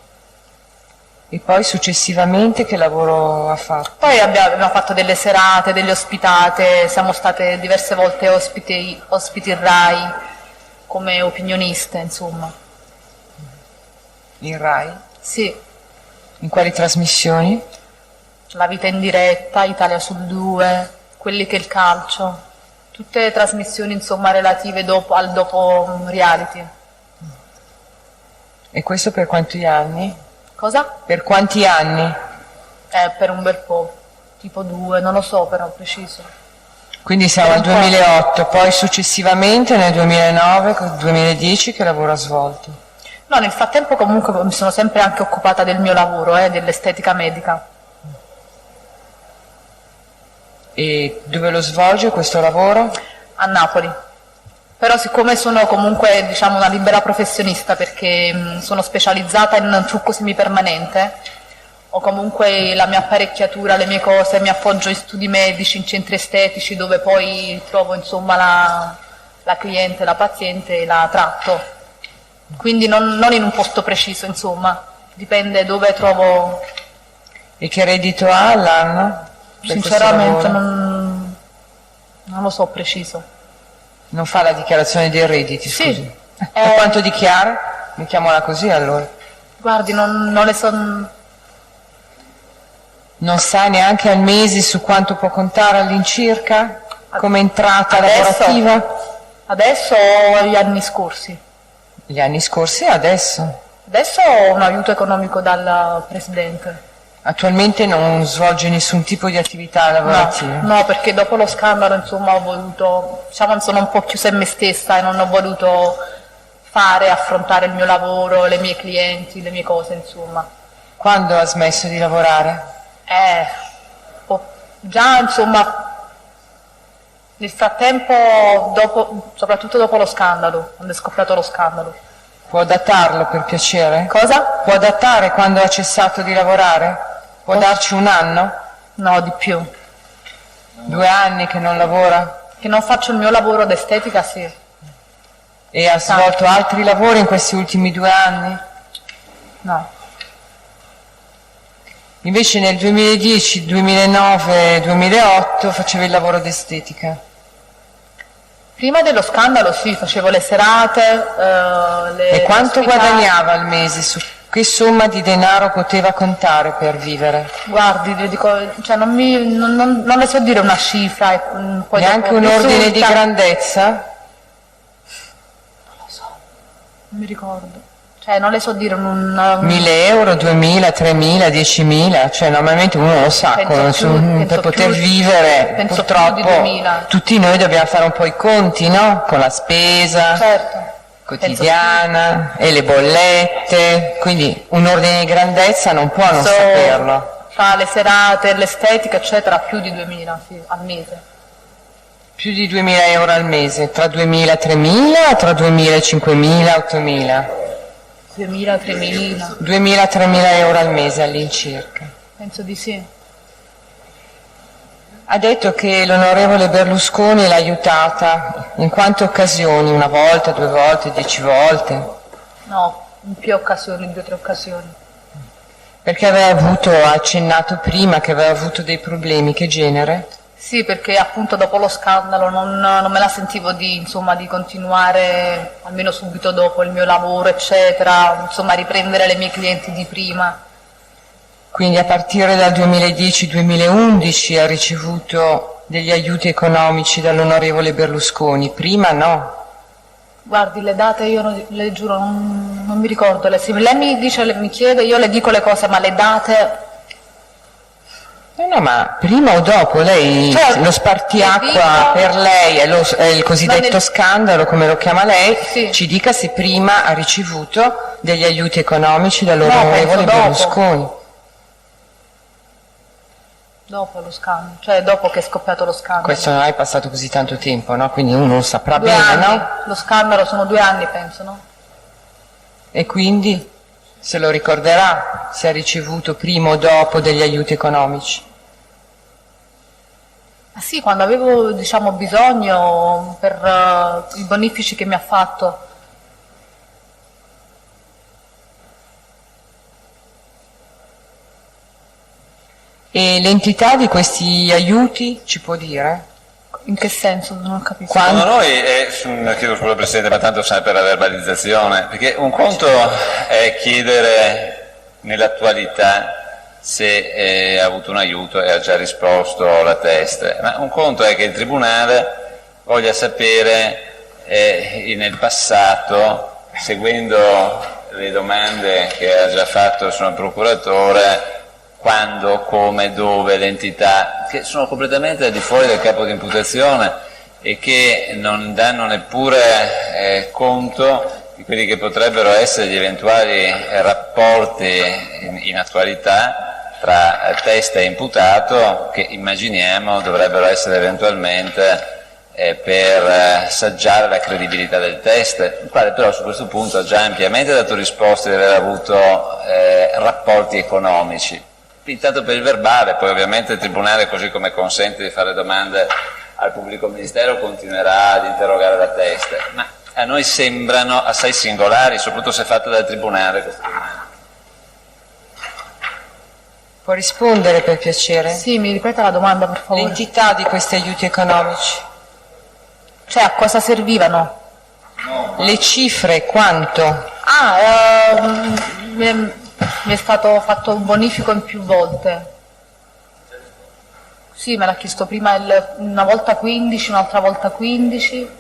[SPEAKER 1] E poi successivamente che lavoro ha fatto?
[SPEAKER 2] Poi abbiamo fatto delle serate, delle ospitate, siamo state diverse volte ospiti RAI come opinioniste, insomma.
[SPEAKER 1] In Rai?
[SPEAKER 2] Sì,
[SPEAKER 1] In quali trasmissioni?
[SPEAKER 2] La vita in diretta, Italia sul 2, quelli che il calcio, tutte le trasmissioni insomma relative al dopo reality.
[SPEAKER 1] E questo per quanti anni?
[SPEAKER 2] Cosa?
[SPEAKER 1] Per quanti anni?
[SPEAKER 2] Per un bel po', tipo 2, non lo so però preciso.
[SPEAKER 1] Quindi siamo al 2008, poi successivamente nel 2009-2010 che lavoro ha svolto?
[SPEAKER 2] No, nel frattempo comunque mi sono sempre anche occupata del mio lavoro, dell'estetica medica.
[SPEAKER 1] E dove lo svolge questo lavoro?
[SPEAKER 2] A Napoli. Però siccome sono comunque diciamo una libera professionista perché sono specializzata in trucco semipermanente, ho comunque la mia apparecchiatura, le mie cose, mi appoggio in studi medici, in centri estetici dove poi trovo insomma la cliente, la paziente e la tratto. Quindi non in un posto preciso, insomma, dipende dove trovo.
[SPEAKER 1] E che reddito ha all'anno? per questo
[SPEAKER 2] Sinceramente
[SPEAKER 1] lavoro?
[SPEAKER 2] non lo so preciso.
[SPEAKER 1] Non fa la dichiarazione dei redditi,
[SPEAKER 2] Sì.
[SPEAKER 1] scusi. E quanto dichiara? Mettiamola così allora.
[SPEAKER 2] Guardi, non le so.
[SPEAKER 1] Non sa neanche al mese su quanto può contare all'incirca come entrata lavorativa?
[SPEAKER 2] Adesso o gli anni scorsi?
[SPEAKER 1] Gli anni scorsi e adesso?
[SPEAKER 2] Adesso ho un aiuto economico dal Presidente.
[SPEAKER 1] Attualmente non svolge nessun tipo di attività lavorativa?
[SPEAKER 2] No, perché dopo lo scandalo, insomma, ho voluto, diciamo, sono un po' chiusa in me stessa e non ho voluto affrontare il mio lavoro, le mie clienti, le mie cose, insomma.
[SPEAKER 1] Quando ha smesso di lavorare?
[SPEAKER 2] Già, insomma, nel frattempo, soprattutto dopo lo scandalo, quando è scoppiato lo scandalo.
[SPEAKER 1] Può datarlo per piacere?
[SPEAKER 2] Cosa?
[SPEAKER 1] Può datare quando ha cessato di lavorare? Può darci un anno?
[SPEAKER 2] No, di più.
[SPEAKER 1] 2 anni che non lavora?
[SPEAKER 2] Che non faccio il mio lavoro d'estetica, sì.
[SPEAKER 1] E ha svolto altri lavori in questi ultimi 2 anni?
[SPEAKER 2] No.
[SPEAKER 1] Invece nel 2010, 2009, 2008 faceva il lavoro d'estetica.
[SPEAKER 2] Prima dello scandalo sì, facevo le serate,
[SPEAKER 1] E quanto
[SPEAKER 2] ospitali.
[SPEAKER 1] guadagnava al mese? Su che somma di denaro poteva contare per vivere?
[SPEAKER 2] Guardi, le dico, cioè non le so dire una cifra. Poi
[SPEAKER 1] Neanche
[SPEAKER 2] dopo
[SPEAKER 1] un ordine di
[SPEAKER 2] risulta-
[SPEAKER 1] grandezza?
[SPEAKER 2] Non mi ricordo. Cioè non le so dire
[SPEAKER 1] 1.000 euro, 2.000, 3.000, 10.000? Cioè normalmente uno lo sa, per poter vivere
[SPEAKER 2] penso più
[SPEAKER 1] purtroppo
[SPEAKER 2] di 2.000.
[SPEAKER 1] tutti noi dobbiamo fare un po' i conti, no? Con la spesa
[SPEAKER 2] Certo.
[SPEAKER 1] quotidiana e le bollette, quindi un ordine di grandezza non può non saperlo.
[SPEAKER 2] Tra le serate, l'estetica, eccetera, più di 2.000 sì, al mese.
[SPEAKER 1] Più di 2.000 euro al mese, tra 2.000 e 3.000 o tra 2.000 e 5.000, 8.000?
[SPEAKER 2] 2.000, 3.000,
[SPEAKER 1] 2.000, 3.000 euro al mese all'incirca.
[SPEAKER 2] penso di sì.
[SPEAKER 1] Ha detto che l'onorevole Berlusconi l'ha aiutata in quante occasioni? 1 volta, 2 volte, 10 volte?
[SPEAKER 2] No, in più occasioni, 2 o 3 occasioni.
[SPEAKER 1] Perché ha accennato prima che aveva avuto dei problemi, che genere?
[SPEAKER 2] Sì, perché appunto dopo lo scandalo non me la sentivo di continuare, almeno subito dopo, il mio lavoro, eccetera, insomma riprendere le mie clienti di prima.
[SPEAKER 1] Quindi a partire dal 2010-2011 ha ricevuto degli aiuti economici dall'onorevole Berlusconi, prima no?
[SPEAKER 2] Guardi, le date io le giuro, non mi ricordo. Se lei mi dice, mi chiede, io le dico le cose, ma le date...
[SPEAKER 1] No, ma prima o dopo lei,
[SPEAKER 2] Certo,
[SPEAKER 1] lo spartiacqua
[SPEAKER 2] dico-
[SPEAKER 1] per lei è il cosiddetto scandalo, come lo chiama lei,
[SPEAKER 2] Sì.
[SPEAKER 1] ci dica se prima ha ricevuto degli aiuti economici dall'onorevole
[SPEAKER 2] penso dopo.
[SPEAKER 1] Berlusconi.
[SPEAKER 2] Dopo lo scandalo, cioè dopo che è scoppiato lo scandalo.
[SPEAKER 1] Questo non è passato così tanto tempo, no? Quindi uno lo saprà
[SPEAKER 2] 2
[SPEAKER 1] bene,
[SPEAKER 2] anni,
[SPEAKER 1] no?
[SPEAKER 2] lo scandalo sono 2 anni, penso, no?
[SPEAKER 1] E quindi se lo ricorderà se ha ricevuto prima o dopo degli aiuti economici.
[SPEAKER 2] Ah sì, quando avevo, diciamo, bisogno per i bonifici che mi ha fatto.
[SPEAKER 1] E l'entità di questi aiuti ci può dire?
[SPEAKER 2] In che senso? Non ho capito.
[SPEAKER 5] Secondo noi, chiedo scusa Presidente, ma tanto sai per la verbalizzazione, perché un conto è chiedere nell'attualità se ha avuto un aiuto e ha già risposto la Teste, ma un conto è che il Tribunale voglia sapere nel passato, seguendo le domande che ha già fatto il signor Procuratore, quando, come, dove, l'entità, che sono completamente al di fuori del capo di imputazione e che non danno neppure conto di quelli che potrebbero essere gli eventuali rapporti in attualità tra Teste e imputato, che immaginiamo dovrebbero essere eventualmente per saggiare la credibilità del Teste, il quale però su questo punto ha già ampiamente dato risposte di aver avuto rapporti economici. Intanto per il verbale, poi ovviamente il Tribunale, così come consente di fare domande al pubblico ministero, continuerà ad interrogare la Teste, ma a noi sembrano assai singolari, soprattutto se fatte dal Tribunale queste domande.
[SPEAKER 1] Può rispondere per piacere?
[SPEAKER 2] Sì, mi ripeta la domanda, per favore.
[SPEAKER 1] L'entità di questi aiuti economici?
[SPEAKER 2] Cioè, a cosa servivano?
[SPEAKER 1] Le cifre, quanto?
[SPEAKER 2] Mi è stato fatto un bonifico in più volte. Sì, me l'ha chiesto prima una volta 15, un'altra volta 15,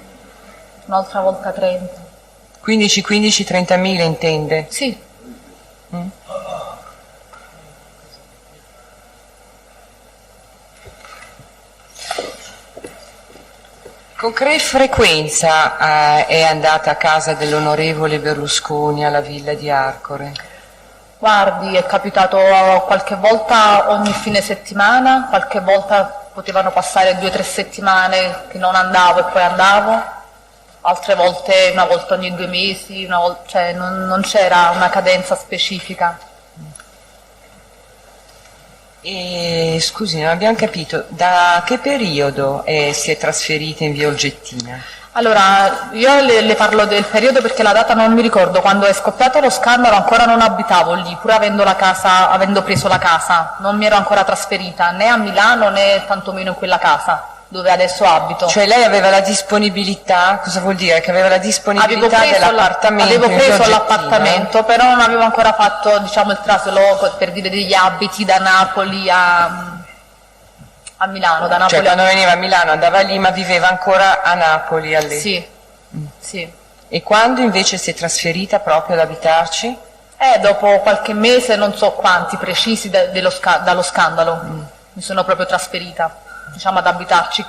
[SPEAKER 2] un'altra volta 30.
[SPEAKER 1] 15, 30.000 intende?
[SPEAKER 2] Sì,
[SPEAKER 1] Con che frequenza è andata a casa dell'onorevole Berlusconi alla villa di Arcore?
[SPEAKER 2] Guardi, è capitato qualche volta ogni fine settimana, qualche volta potevano passare 2 o 3 settimane che non andavo e poi andavo, altre volte una volta ogni 2 mesi, cioè non c'era una cadenza specifica.
[SPEAKER 1] E scusi, non abbiamo capito, da che periodo si è trasferita in via Olgettina?
[SPEAKER 2] Allora, io le parlo del periodo perché la data non mi ricordo, quando è scoppiato lo scandalo ancora non abitavo lì, pur avendo preso la casa, non mi ero ancora trasferita né a Milano né tantomeno in quella casa dove adesso abito.
[SPEAKER 1] Cioè lei aveva la disponibilità, cosa vuol dire? Che aveva la disponibilità dell'appartamento?
[SPEAKER 2] Avevo preso l'appartamento, però non avevo ancora fatto, diciamo, il trasloco, per dire, degli abiti da Napoli a Milano. Da Napoli
[SPEAKER 1] cioè quando veniva a Milano andava lì, ma viveva ancora a Napoli all'epoca?
[SPEAKER 2] Sì, sì.
[SPEAKER 1] E quando invece si è trasferita proprio ad abitarci?
[SPEAKER 2] Dopo qualche mese, non so quanti precisi dallo scandalo, mi sono proprio trasferita, diciamo, ad abitarci.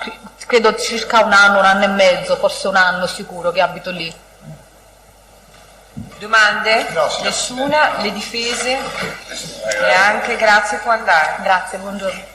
[SPEAKER 2] Credo circa un anno e mezzo, forse un anno sicuro che abito lì.
[SPEAKER 1] Domande? No, nessuna? Le difese? Neanche, grazie, può andare.
[SPEAKER 2] Grazie, buongiorno.